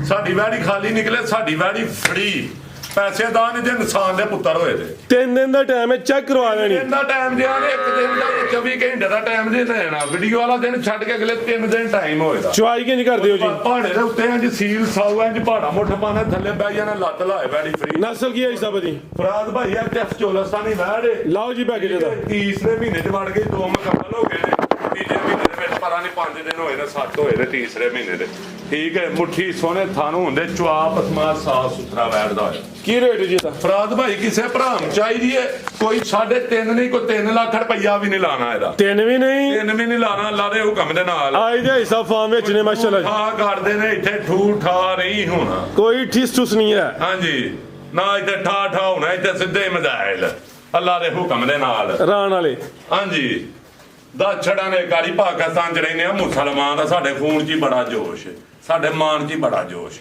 ਸਾਡੀ ਵਾਰੀ ਖਾਲੀ ਨਿਕਲੇ, ਸਾਡੀ ਵਾਰੀ ਫੜੀ। ਪੈਸੇ ਦਾ ਨਹੀਂ ਤੇ ਇਨਸਾਨ ਦੇ ਪੁੱਤਰ ਹੋਏ ਦੇ। 3 ਦਿਨ ਦਾ ਟਾਈਮ ਹੈ, ਚੈੱਕ ਕਰਵਾ ਲੈਣੀ। ਦਿਨ ਦਾ ਟਾਈਮ ਦਿਆ ਨੇ, 1 ਦਿਨ ਦਾ 24 ਘੰਟੇ ਦਾ ਟਾਈਮ ਦੇ ਦੇਣਾ। ਵੀਡੀਓ ਵਾਲਾ ਦਿਨ ਛੱਡ ਕੇ ਅਗਲੇ 3 ਦਿਨ ਟਾਈਮ ਹੋਏਗਾ। ਚੁਆਈ ਕਿੰਜ ਕਰਦੇ ਹੋ ਜੀ? ਪਹਾੜੇ ਦੇ ਉੱਤੇ ਇੰਜ ਸੀਲ ਸਾਊ ਇੰਜ ਪਹਾੜਾ ਮੁੱਠ ਪਾਣਾ, ਥੱਲੇ ਬਹਿ ਜਾਣਾ, ਲੱਤ ਲਾਏ ਬੈੜੀ ਫਰੀ। ਨਸਲ ਕੀ ਹੈ ਸਾਹਿਬ ਦੀ? ਫਰਾਦ ਭਾਈ ਆ ਤੇ ਚੋਲਸਤਾਨੀ ਵਹਿੜੇ। ਲਾਓ ਜੀ ਪੈਕੇਜ ਦਾ। ਤੀਸਰੇ ਮਹੀਨੇ ਚ ਵੜ ਗਏ, 2 ਮੁਕੰਮਲ ਹੋ ਗਏ ਨੇ। ਤੀਜੇ ਮਹੀਨੇ ਦੇ ਵਿੱਚ ਪਰਾਂ ਨਹੀਂ 5 ਦਿਨ ਹੋਏ ਨੇ, 7 ਹੋਏ ਨੇ ਤੀਸਰੇ ਮਹੀਨੇ ਦੇ। ਠੀਕ ਹੈ, ਮੁੱਠੀ ਸੋਹਣੇ ਥਾਨੂੰ ਹੁੰਦੇ, ਚੁਆਪ ਸਮਾਜ ਸਾਫ ਸੁਥਰਾ ਬੈਠਦਾ ਹੋਇਆ। ਕੀ ਰੇਟ ਜੀ ਦਾ? ਫਰਾਦ ਭਾਈ ਕਿਸੇ ਭਰਾ ਨੂੰ ਚਾਹੀਦੀ ਹੈ, ਕੋਈ 3.5 ਨਹੀਂ, ਕੋਈ 3 ਲੱਖ ਰੁਪਈਆ ਵੀ ਨਹੀਂ ਲਾਣਾ ਇਹਦਾ। 3 ਵੀ ਨਹੀਂ, 3 ਵੀ ਨਹੀਂ ਲਾਣਾ ਅੱਲਾ ਦੇ ਹੁਕਮ ਦੇ ਨਾਲ। ਆਈ ਦੇ ਹਿਸਾਬ ਫਾਰਮ ਵਿੱਚ ਨੇ ਮਾਸ਼ਾਅੱਲਾ ਜੀ। ਠਾ ਕਰਦੇ ਨੇ ਇੱਥੇ, ਠੂ ਠਾ ਨਹੀਂ ਹੋਣਾ, ਕੋਈ ਠਿਸ ਠੁਸ ਨਹੀਂ ਹੈ। ਹਾਂਜੀ ਨਾ ਇੱਥੇ ਠਾ ਠਾ ਹੋਣਾ, ਇੱਥੇ ਸਿੱਧੇ ਮਜ਼ਾਇਲ ਅੱਲਾ ਦੇ ਹੁਕਮ ਦੇ ਨਾਲ। ਰਾਣ ਵਾਲੇ ਹਾਂਜੀ ਦਾ ਛੜਾਂ ਨੇ ਗਾੜੀ ਪਾਕਿਸਤਾਨ ਚ ਰਹਿੰਦੇ ਆ, ਮੁਸਲਮਾਨ ਦਾ ਸਾਡੇ ਖੂਨ 'ਚ ਹੀ ਬੜਾ ਜੋਸ਼ ਹੈ, ਸਾਡੇ ਮਾਨ 'ਚ ਹੀ ਬੜਾ ਜੋਸ਼।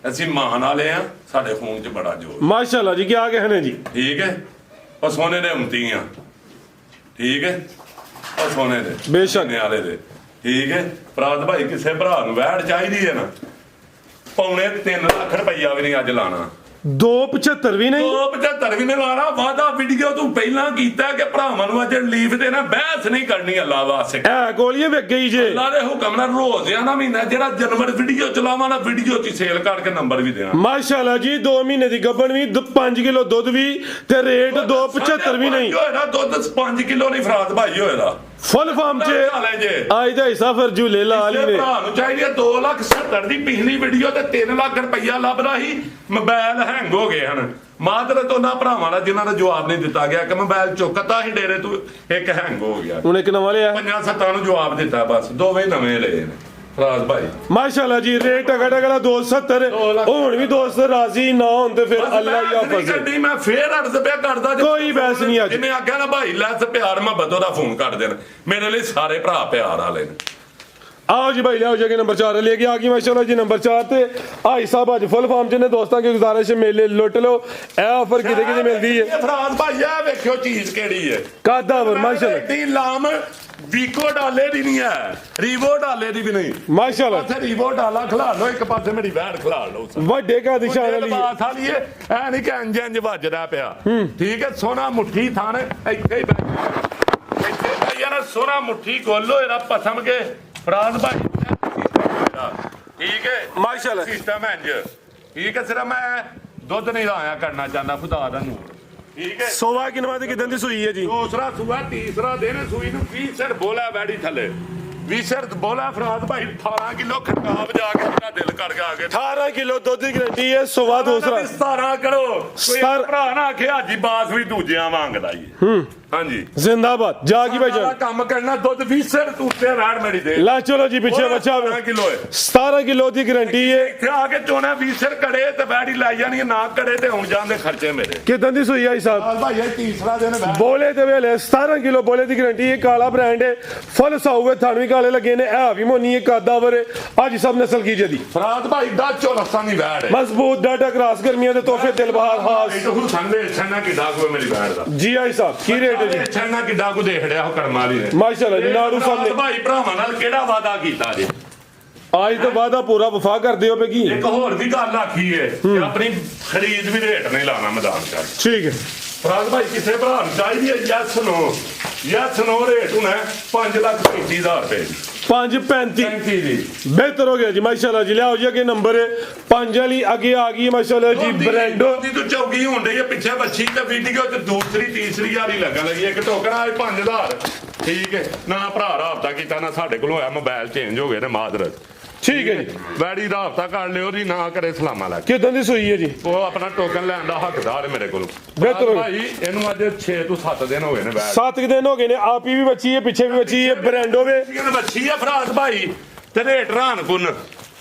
ਅਸੀਂ ਮਾਨ ਵਾਲੇ ਆ, ਸਾਡੇ ਖੂਨ 'ਚ ਬੜਾ ਜੋਸ਼। ਮਾਸ਼ਾਅੱਲਾ ਜੀ, ਕੀ ਕਹਿਣੇ ਜੀ? ਠੀਕ ਹੈ, ਉਹ ਸੋਨੇ ਦੇ ਉਮਤੀ ਆ। ਠੀਕ ਹੈ, ਉਹ ਸੋਨੇ ਦੇ ਬੇਸ਼ੱਕ ਸੋਨੇ ਵਾਲੇ ਦੇ। ਠੀਕ ਹੈ, ਫਰਾਦ ਭਾਈ ਕਿਸੇ ਭਰਾ ਨੂੰ ਵੈੜ ਚਾਹੀਦੀ ਹੈ ਨਾ, 3.25 ਲੱਖ ਰੁਪਈਆ ਵੀ ਨਹੀਂ ਅੱਜ ਲਾਣਾ। 2.75 ਵੀ ਨਹੀਂ, 2.75 ਵੀ ਨਹੀਂ ਲਾਣਾ। ਵਾਦਾ ਵੀਡੀਓ ਤੂੰ ਪਹਿਲਾਂ ਕੀਤਾ ਕਿ ਭਰਾਵਾਂ ਨੂੰ ਅੱਜ ਲੀਵ ਤੇ ਨਾ ਬਹਿਸ ਨਹੀਂ ਕਰਨੀ ਅੱਲਾ ਵਾਸਤੇ। ਐ ਗੋਲੀਆਂ ਵੇਖ ਗਈ ਜੇ। ਅੱਲਾ ਦੇ ਹੁਕਮ ਨਾਲ ਰੋਜ਼ਿਆਂ ਦਾ ਮਹੀਨਾ ਜਿਹੜਾ ਜਨਵਰ ਵੀਡੀਓ ਚਲਾਵਾਂ ਨਾ, ਵੀਡੀਓ 'ਚ ਸੇਲ ਕਰਕੇ ਨੰਬਰ ਵੀ ਦੇਣਾ। ਮਾਸ਼ਾਅੱਲਾ ਜੀ, 2 ਮਹੀਨੇ ਦੀ ਗੱਬਣ ਵੀ, 5 ਕਿਲੋ ਦੁੱਧ ਵੀ, ਤੇ ਰੇਟ 2.75 ਵੀ ਨਹੀਂ ਹੋਏਗਾ। ਦੁੱਧ 5 ਕਿਲੋ ਨਹੀਂ ਫਰਾਦ ਭਾਈ ਹੋਏਗਾ ਫੁੱਲ ਫਾਰਮ ਚ। ਅੱਜ ਦਾ ਹਿੱਸਾ ਫਿਰ ਝੂਲੇ ਲਾ ਲਈ ਨੇ। ਭਰਾ ਨੂੰ ਚਾਹੀਦੀ 2,70,000 ਦੀ ਪਿਛਲੀ ਵੀਡੀਓ ਤੇ 3 ਲੱਖ ਰੁਪਈਆ ਲੱਭਦਾ ਸੀ। ਮੋਬਾਈਲ ਹੈਂਗ ਹੋ ਗਏ ਹਨ। ਮਾਦਰ ਤੋਂ ਨਾ ਭਰਾਵਾਂ ਦਾ ਜਿਨ੍ਹਾਂ ਦਾ ਜਵਾਬ ਨਹੀਂ ਦਿੱਤਾ ਗਿਆ ਕਿ ਮੋਬਾਈਲ ਚੁੱਕਤਾ ਸੀ ਡੇਰੇ ਤੋਂ, ਇੱਕ ਹੈਂਗ ਹੋ ਗਿਆ। ਹੁਣ ਇੱਕ ਨਵਾਂ ਲਿਆ, 5-7 ਨੂੰ ਜਵਾਬ ਦਿੱਤਾ, ਬਸ ਦੋਵੇਂ ਨਵੇਂ ਲਏ ਨੇ ਫਰਾਜ਼ ਭਾਈ। ਮਾਸ਼ਾਅੱਲਾ ਜੀ, ਰੇਟ ਟਕਾ 270। ਹੁਣ ਵੀ ਦੋਸਤ ਰਾਜ਼ੀ ਨਾ ਹੋਣ ਤੇ ਫਿਰ ਅੱਲਾ ਹੀ ਆਪਸ ਗੱਡੀ ਮੈਂ ਫੇਰ ਅਰਜ਼ ਪਿਆ ਕਰਦਾ, ਕੋਈ ਬਹਿਸ ਨਹੀਂ ਅੱਜ। ਜਿਵੇਂ ਆਖਿਆ ਨਾ ਭਾਈ ਲੈਸ ਪਿਆਰ ਮੁਹੱਬਤ ਉਹਦਾ ਫੋਨ ਕਰ ਦੇਣ। ਮੇਰੇ ਲਈ ਸਾਰੇ ਭਰਾ ਪਿਆਰ ਵਾਲੇ ਨੇ। आओ जी भाई, लियाओ जगह नंबर 4 लेके आ गई माशाल्लाह जी। नंबर 4 ते भाई साहब अज फुल फार्म च ने। दोस्तों की गुजारिश है, मेले लुट लो। ए ऑफर किते किते मिलदी है फराज भाई? आ वेखियो चीज केड़ी है, कादावर माशाल्लाह। एडी लाम वीको डाले दी नहीं है, रीवो डाले दी भी नहीं माशाल्लाह। पासे रीवो डाला खिला लो, एक पासे मेरी बैठ खिला लो। ਵੱਡੇ ਕਾ ਦਿਸ਼ਾ ਵਾਲੀ बात वाली है, ऐ नहीं कि इंज इंज वजदा पिया। ठीक है, सोना मुट्ठी थाने इत्थे ही बैठ, इत्थे भाई ना सोना मुट्ठी खोलो एदा पसम के फराज भाई। ठीक है माशाल्लाह, सिस्टम है इंज। ठीक है, सिर्फ मैं दुध नहीं लाया करना चाहता, खुदा दा नूर। ठीक है, सोवा किनवा ते किदन दी सुई है जी? दूसरा सुआ, तीसरा दिन सुई ਨੂੰ 20 ਸਿਰ ਬੋਲਾ ਬੈੜੀ ਥੱਲੇ। 20 ਸਿਰ ਬੋਲਾ ਫਰਾਦ ਭਾਈ, 18 ਕਿਲੋ ਖੜਕਾਵ ਜਾ ਕੇ ਮੇਰਾ ਦਿਲ ਕਰ ਗਿਆ ਆ ਕੇ। 18 ਕਿਲੋ ਦੁੱਧ ਦੀ ਗਰੰਟੀ ਹੈ। ਸੋਵਾ ਦੂਸਰਾ 17 ਕਰੋ। ਕੋਈ ਭਰਾ ਨਾ ਆਖੇ ਹਾਜੀ ਬਾਸ ਵੀ ਦੂਜਿਆਂ ਵਾਂਗਦਾ ਜੀ। ਹਾਂਜੀ, जिंदाबाद। जागी भाई ਸਾਰਾ जान, ਕੰਮ ਕਰਨਾ। ਦੁੱਧ 20 ਸਿਰ ਤੂਤੇ ਰਾੜ ਮੇਰੀ ਦੇ। ला चलो जी पीछे बच्चा। 17 ਕਿਲੋ ਹੈ। 17 ਕਿਲੋ ਦੀ ਗਰੰਟੀ ਹੈ। ਇੱਥੇ ਆ ਕੇ ਚੋਣਾ 20 ਸਿਰ ਕੜੇ ਤੇ ਬੈੜੀ ਲੈ ਜਾਣੀ, ਨਾ ਕੜੇ ਤੇ ਹੁਣ ਜਾਂਦੇ ਖਰਚੇ ਮੇਰੇ। ਕਿਦਨ ਦੀ ਸੁਈ ਹੈ ਸਾਹਿਬ? ਭਾਈ ਇਹ ਤੀਸਰਾ ਦਿਨ ਬੈਠ ਬੋਲੇ ਤੇ ਵੇਲੇ 17 ਕਿਲੋ ਬੋਲੇ ਦੀ ਗਰੰਟੀ ਹੈ। ਕਾਲਾ ਬ੍ਰਾਂਡ ਹੈ, ਫੁੱਲ ਸਾਊ, ਥਣ ਵੀ ਕਾਲੇ ਲੱਗੇ ਨੇ। ਇਹ ਵੀ ਮੋਨੀ ਹੈ, ਕਾਦਾਵਰ ਹੈ। ਅੱਜ ਸਭ ਨਸਲ ਕੀ ਜਦੀ ਫਰਾਦ ਭਾਈ ਦਾ ਚੋਲਸਤਾਂ ਦੀ ਵੈੜ ਹੈ। ਮਜ਼ਬੂਤ ਡਾਟਾ ਕਰਾਸ ਗਰਮੀਆਂ ਦੇ ਤੋਹਫੇ ਦਿਲ ਬਹਾਰ ਖਾਸ। ਇਹ ਸੰਦੇ ਛੰਨਾ ਕਿੱਡਾ ਕੋ ਮੇਰੀ ਵੈੜ ਦਾ ਜੀ ਆਈ ਸਾਹਿਬ, ਕੀ ਰੇਟ ਹੈ ਜੀ? ਛੰਨਾ ਕਿੱਡਾ ਕੋ ਦੇਖ ਰਿਹਾ ਉਹ ਕਰਮ ਵਾਲੀ ਨੇ। ਮਾਸ਼ਾਅੱਲਾ ਜੀ, ਨਾੜੂ ਸਾਹਮਣੇ। ਭਾਈ ਭਰਾਵਾਂ ਨਾਲ ਕਿਹੜਾ ਵਾਦਾ ਕੀਤਾ ਜੀ? ਅੱਜ ਤੋਂ ਬਾਅਦ ਪੂਰਾ ਵਫਾ ਕਰਦੇ ਹੋ ਪੇਗੀ। ਇੱਕ ਹੋਰ ਵੀ ਗੱਲ ਆਖੀ ਹੈ ਕਿ ਆਪਣੀ ਖਰੀਦ ਵੀ ਰੇਟ ਨਹੀਂ ਲਾਣਾ ਮੈਦਾਨ ਚ। ਠੀਕ ਹੈ ਫਰਾਜ਼ ਭਾਈ, ਕਿਸੇ ਭਰਾ ਨੂੰ ਚਾਹੀਦੀ ਹੈ ਯੈਸ ਨੋ ਯਸ ਨੋ ਰੇਟ ਹੁਣ 5,35,000 ਰੁਪਏ 5:35 35 ਦੀ ਬਿਹਤਰ ਹੋ ਗਿਆ ਜੀ ਮਾਸ਼ਾਅੱਲਾ ਜੀ। ਲਿਆਓ ਜੀ ਅੱਗੇ ਨੰਬਰ 5 ਵਾਲੀ ਅੱਗੇ ਆ ਗਈ ਮਾਸ਼ਾਅੱਲਾ ਜੀ ਬ੍ਰੈਂਡੋ ਦੀ ਤੋਂ ਚੌਕੀ ਹੋਣ ਡਈ ਹੈ ਪਿੱਛੇ ਬੱਚੀ ਤੇ ਵੀਡੀਓ ਤੇ ਦੂਸਰੀ ਤੀਸਰੀ ਵਾਰੀ ਲੱਗਣ ਲੱਗੀ ਇੱਕ ਟੋਕਰਾ 5,000 ਠੀਕ ਹੈ ਨਾ ਭਰਾ ਰਾਬਤਾ ਕੀਤਾ ਨਾ ਸਾਡੇ ਕੋਲ ਹੋਇਆ ਮੋਬਾਈਲ ਚੇਂਜ ਹੋ ਗਏ ਨੇ ਮਾਦਰਤ ਠੀਕ ਹੈ ਜੀ। ਵੈੜੀ ਰਾਬਤਾ ਕਰ ਲਿਓ ਜੀ ਨਾ ਕਰੇ ਸਲਾਮਾਂ ਲੈ ਕੇ ਕਿਦਾਂ ਦੀ ਸੂਈ ਹੈ ਜੀ? ਉਹ ਆਪਣਾ ਟੋਕਨ ਲੈਣ ਦਾ ਹੱਕਦਾਰ ਹੈ ਮੇਰੇ ਕੋਲ ਬਿਹਤਰ ਹੋ ਗਿਆ। ਭਾਈ ਇਹਨੂੰ ਅੱਜ 6 ਤੋਂ 7 ਦਿਨ ਹੋ ਗਏ ਨੇ ਵੈੜ 7 ਦਿਨ ਹੋ ਗਏ ਨੇ। ਆਪ ਹੀ ਵੀ ਬੱਚੀ ਹੈ ਪਿੱਛੇ ਵੀ ਬੱਚੀ ਹੈ ਬ੍ਰੈਂਡੋ ਵੇ ਇਹਨੂੰ ਬੱਚੀ ਆ ਫਰਾਜ਼ ਭਾਈ ਤੇ ਰੇਟ ਰਾਨ ਕੁਨ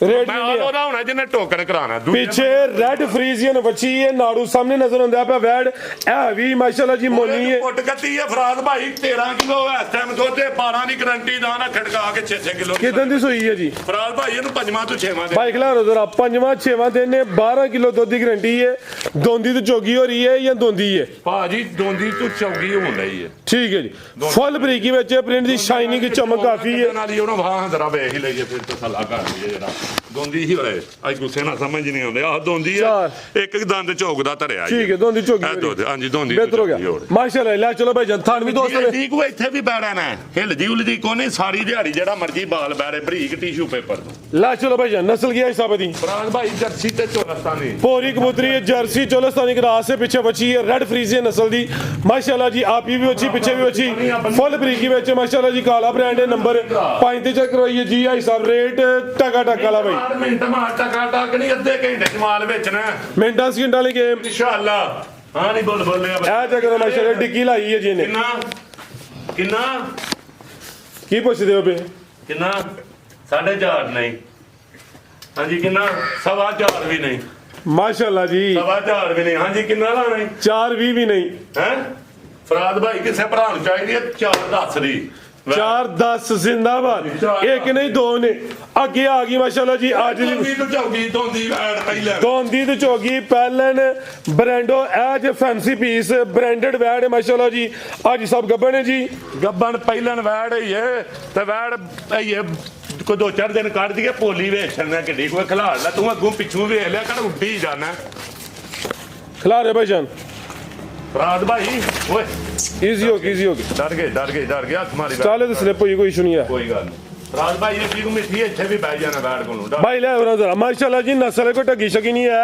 ਰੇਟ ਮੈਂ ਨਹੀਂ ਉਹਦਾ ਹੋਣਾ ਜਿਹਨੇ ਟੋਕਨ ਕਰਾਣਾ ਪਿੱਛੇ ਰੈਡ ਫਰੀਜ਼ੀਅਨ ਬੱਚੀ ਹੈ ਨਾੜੂ ਸਾਹਮਣੇ ਨਜ਼ਰ ਆਉਂਦਾ ਪਿਆ ਵੈੜ ਇਹ ਵੀ ਮਾਸ਼ਾਅੱਲਾ ਜੀ ਮੋਨੀ ਹੈ। ਪੁੱਟ ਕੱਤੀ ਹੈ ਫਰਾਜ਼ ਭਾਈ 13 ਕਿਲੋ ਇਸ ਟਾਈਮ ਦੁੱਧ ਤੇ 12 ਦੀ ਗਰੰਟੀ ਦਾ ਨਾ ਖੜਕਾ ਕੇ 6 ਕਿਲੋ ਕਿਦਾਂ ਦੀ ਸੂਈ ਹੈ ਜੀ? ਫਰਾਜ਼ ਭਾਈ ਇਹਨੂੰ ਪੰਜਵਾਂ ਤੋਂ ਛੇਵਾਂ ਦੇ ਬਾਈ ਖਿਲਾਰੋ ਜ਼ਰਾ 5ਵਾਂ 6ਵਾਂ ਦਿਨ ਨੇ 12 ਕਿਲੋ ਦੁੱਧ ਦੀ ਗਰੰਟੀ ਹੈ। ਦੋਂਦੀ ਤੋਂ ਚੋਗੀ ਹੋ ਰਹੀ ਹੈ ਜਾਂ ਦੋਂਦੀ ਹੈ? ਭਾਜੀ ਦੋਂਦੀ ਤੋਂ ਚੌਗੀ ਹੋਣ ਲਈ ਹੈ ਠੀਕ ਹੈ ਜੀ। ਫੁੱਲ ਬਰੀਕੀ ਵਿੱਚ ਪ੍ਰਿੰਟ ਦੀ ਸ਼ਾਈਨਿੰਗ ਚਮਕ ਕਾਫੀ ਹੈ। ਨਾਲ ਹੀ ਉਹਨੂੰ ਵਾਹ ਜ਼ਰਾ ਵੇਖ ਹੀ ਲਈਏ ਫਿਰ ਤਸੱਲਾ ਕਰ ਲਈਏ ਜਿਹੜਾ ਦੋਂਦੀ ਹੀ ਹੋਏ ਅੱਜ ਗੁੱਸੇ ਨਾਲ ਸਮਝ ਨਹੀਂ ਆਉਂਦੇ ਆਹ ਦੋਂਦੀ ਹੈ ਇੱਕ ਦੰਦ ਝੋਕਦਾ ਧਰਿਆ ਠੀਕ ਹੈ ਦੋਂਦੀ ਚੋਗੀ ਇਹ ਦੁੱਧ ਹਾਂਜੀ ਦੋਂਦੀ ਬਿਹਤਰ ਹੋ ਗਿਆ ਮਾਸ਼ਾਅੱਲਾ। ਲੈ ਚਲੋ ਭਾਈ ਜਨਥਾਨ ਵੀ ਦੋਸਤੋ ਠੀਕ ਉਹ ਇੱਥੇ ਵੀ ਬੈੜਾ ਨਾ ਹਿਲਦੀ ਉਲਦੀ ਕੋਨੇ ਸਾਰੀ ਦਿਹਾੜੀ ਜਿਹੜਾ ਮਰਜੀ ਬਾਲ ਬੈੜੇ ਬਰੀਕ ਟਿਸ਼ੂ ਪੇਪਰ ਤੋਂ ਲੈ ਚਲੋ ਭਾਈ ਜਾਨ ਨਸਲ ਕੀ है हिसाब दी ਫਰਾਜ਼ ਭਾਈ ਜਰਸੀ ਤੇ ਚੋਲਸਤਾਨੀ पूरी कबूतरी है जर्सी चोलस्तानी क्रास से पीछे बची है रेड फ्रीजियन नस्ल दी माशाल्लाह जी आप ही भी बची पीछे भी बची फुल बरीकी ਵਿੱਚ माशाल्लाह जी काला ब्रांड है नंबर 5 ਤੇ ਚੈੱਕ ਕਰਵਾਈਏ ਜੀ ਭਾਈ ਸਾਹਿਬ ਰੇਟ ਟਕਾ ਟਕਾ ਲਾ ਭਾਈ ਮਿੰਟ ਮਾਰ ਟਕਾ ਟਕ ਨਹੀਂ ਅੱਧੇ ਘੰਟੇ ਚ ਮਾਲ ਵੇਚਣਾ ਮਿੰਟਾਂ ਸਕਿੰਟਾਂ ਵਾਲੀ ਗੇਮ ਇਨਸ਼ਾਅੱਲਾ ਹਾਂ ਨਹੀਂ ਬੋਲ ਬੋਲਿਆ ਇਹ ਚੈੱਕ ਕਰੋ ਮਾਸ਼ਾਅੱਲਾ ਡਿੱਗੀ ਲਾਈ ਹੈ ਜੀ ਨੇ ਕਿੰਨਾ ਕੀ ਪੁੱਛਦੇ ਹੋ ਬੇ ਕਿੰਨਾ 4.5 ਨਹੀਂ ਹਾਂਜੀ ਕਿੰਨਾ 4.5 ਵੀ ਨਹੀਂ माशाल्लाह जी 4.5 ਵੀ ਨਹੀਂ ਹਾਂਜੀ ਕਿੰਨਾ ਲਾਣਾ ਹੈ 4:20 भी नहीं ਹੈ ਫਰਾਦ ਭਾਈ ਕਿਸੇ ਭਰਾ ਨੂੰ ਚਾਹੀਦੀ ਹੈ 4.10 ਦੀ 4:10 जिंदाबाद एक नहीं दो ने ਅੱਗੇ ਆ ਗਈ ਮਾਸ਼ਾਅੱਲਾ ਜੀ ਅੱਜ ਦੋਂਦੀ ਤੋਂ ਚੌਗੀ ਦੋਂਦੀ ਐਡ ਪਹਿਲਾਂ ਦੋਂਦੀ ਤੇ ਚੋਗੀ ਪਹਿਲਨ ਬ੍ਰਾਂਡੋ ਐਜ ਫੈਂਸੀ ਪੀਸ ਬ੍ਰਾਂਡਡ ਵੈੜ ਮਾਸ਼ਾਅੱਲਾ ਜੀ ਅੱਜ ਸਭ ਗੱਬਣ ਜੀ ਗੱਬਣ ਪਹਿਲਾਂ ਵੈੜ ਹੀ ਹੈ ਤੇ ਵੈੜ ਇਹ ਕੋ 2-4 ਦਿਨ ਕੱਢ ਦਈਏ ਪੋਲੀ ਵੇਚਣ ਨਾ ਕਿੱਡੀ ਕੋਈ ਖਿਲਾੜ ਲੈ ਤੂੰ ਅੱਗੋਂ ਪਿੱਛੋਂ ਵੇਖ ਲਿਆ ਕਰ ਉੱਡੀ ਜਾਣਾ ਖਿਲਾ ਰੇ ਭਾਈਜਾਨ ਫਰਾਦ ਭਾਈ ਓਏ इजी होगी ਡਰ ਗਏ ਹੱਥ ਮਾਰੀ चाले तो स्लिप हुई कोई सुनिया ਕੋਈ ਗੱਲ ਨਹੀਂ ਫਰਾਦ ਭਾਈ ਇਹ ਠੀਕ ਮਿੱਠੀ ਹੈ ਇੱਥੇ ਵੀ ਬਹਿ ਜਾਣਾ ਵੈੜ ਕੋਲੋਂ भाई ले जरा माशाल्लाह जी नस्ल को टगी शकी नहीं है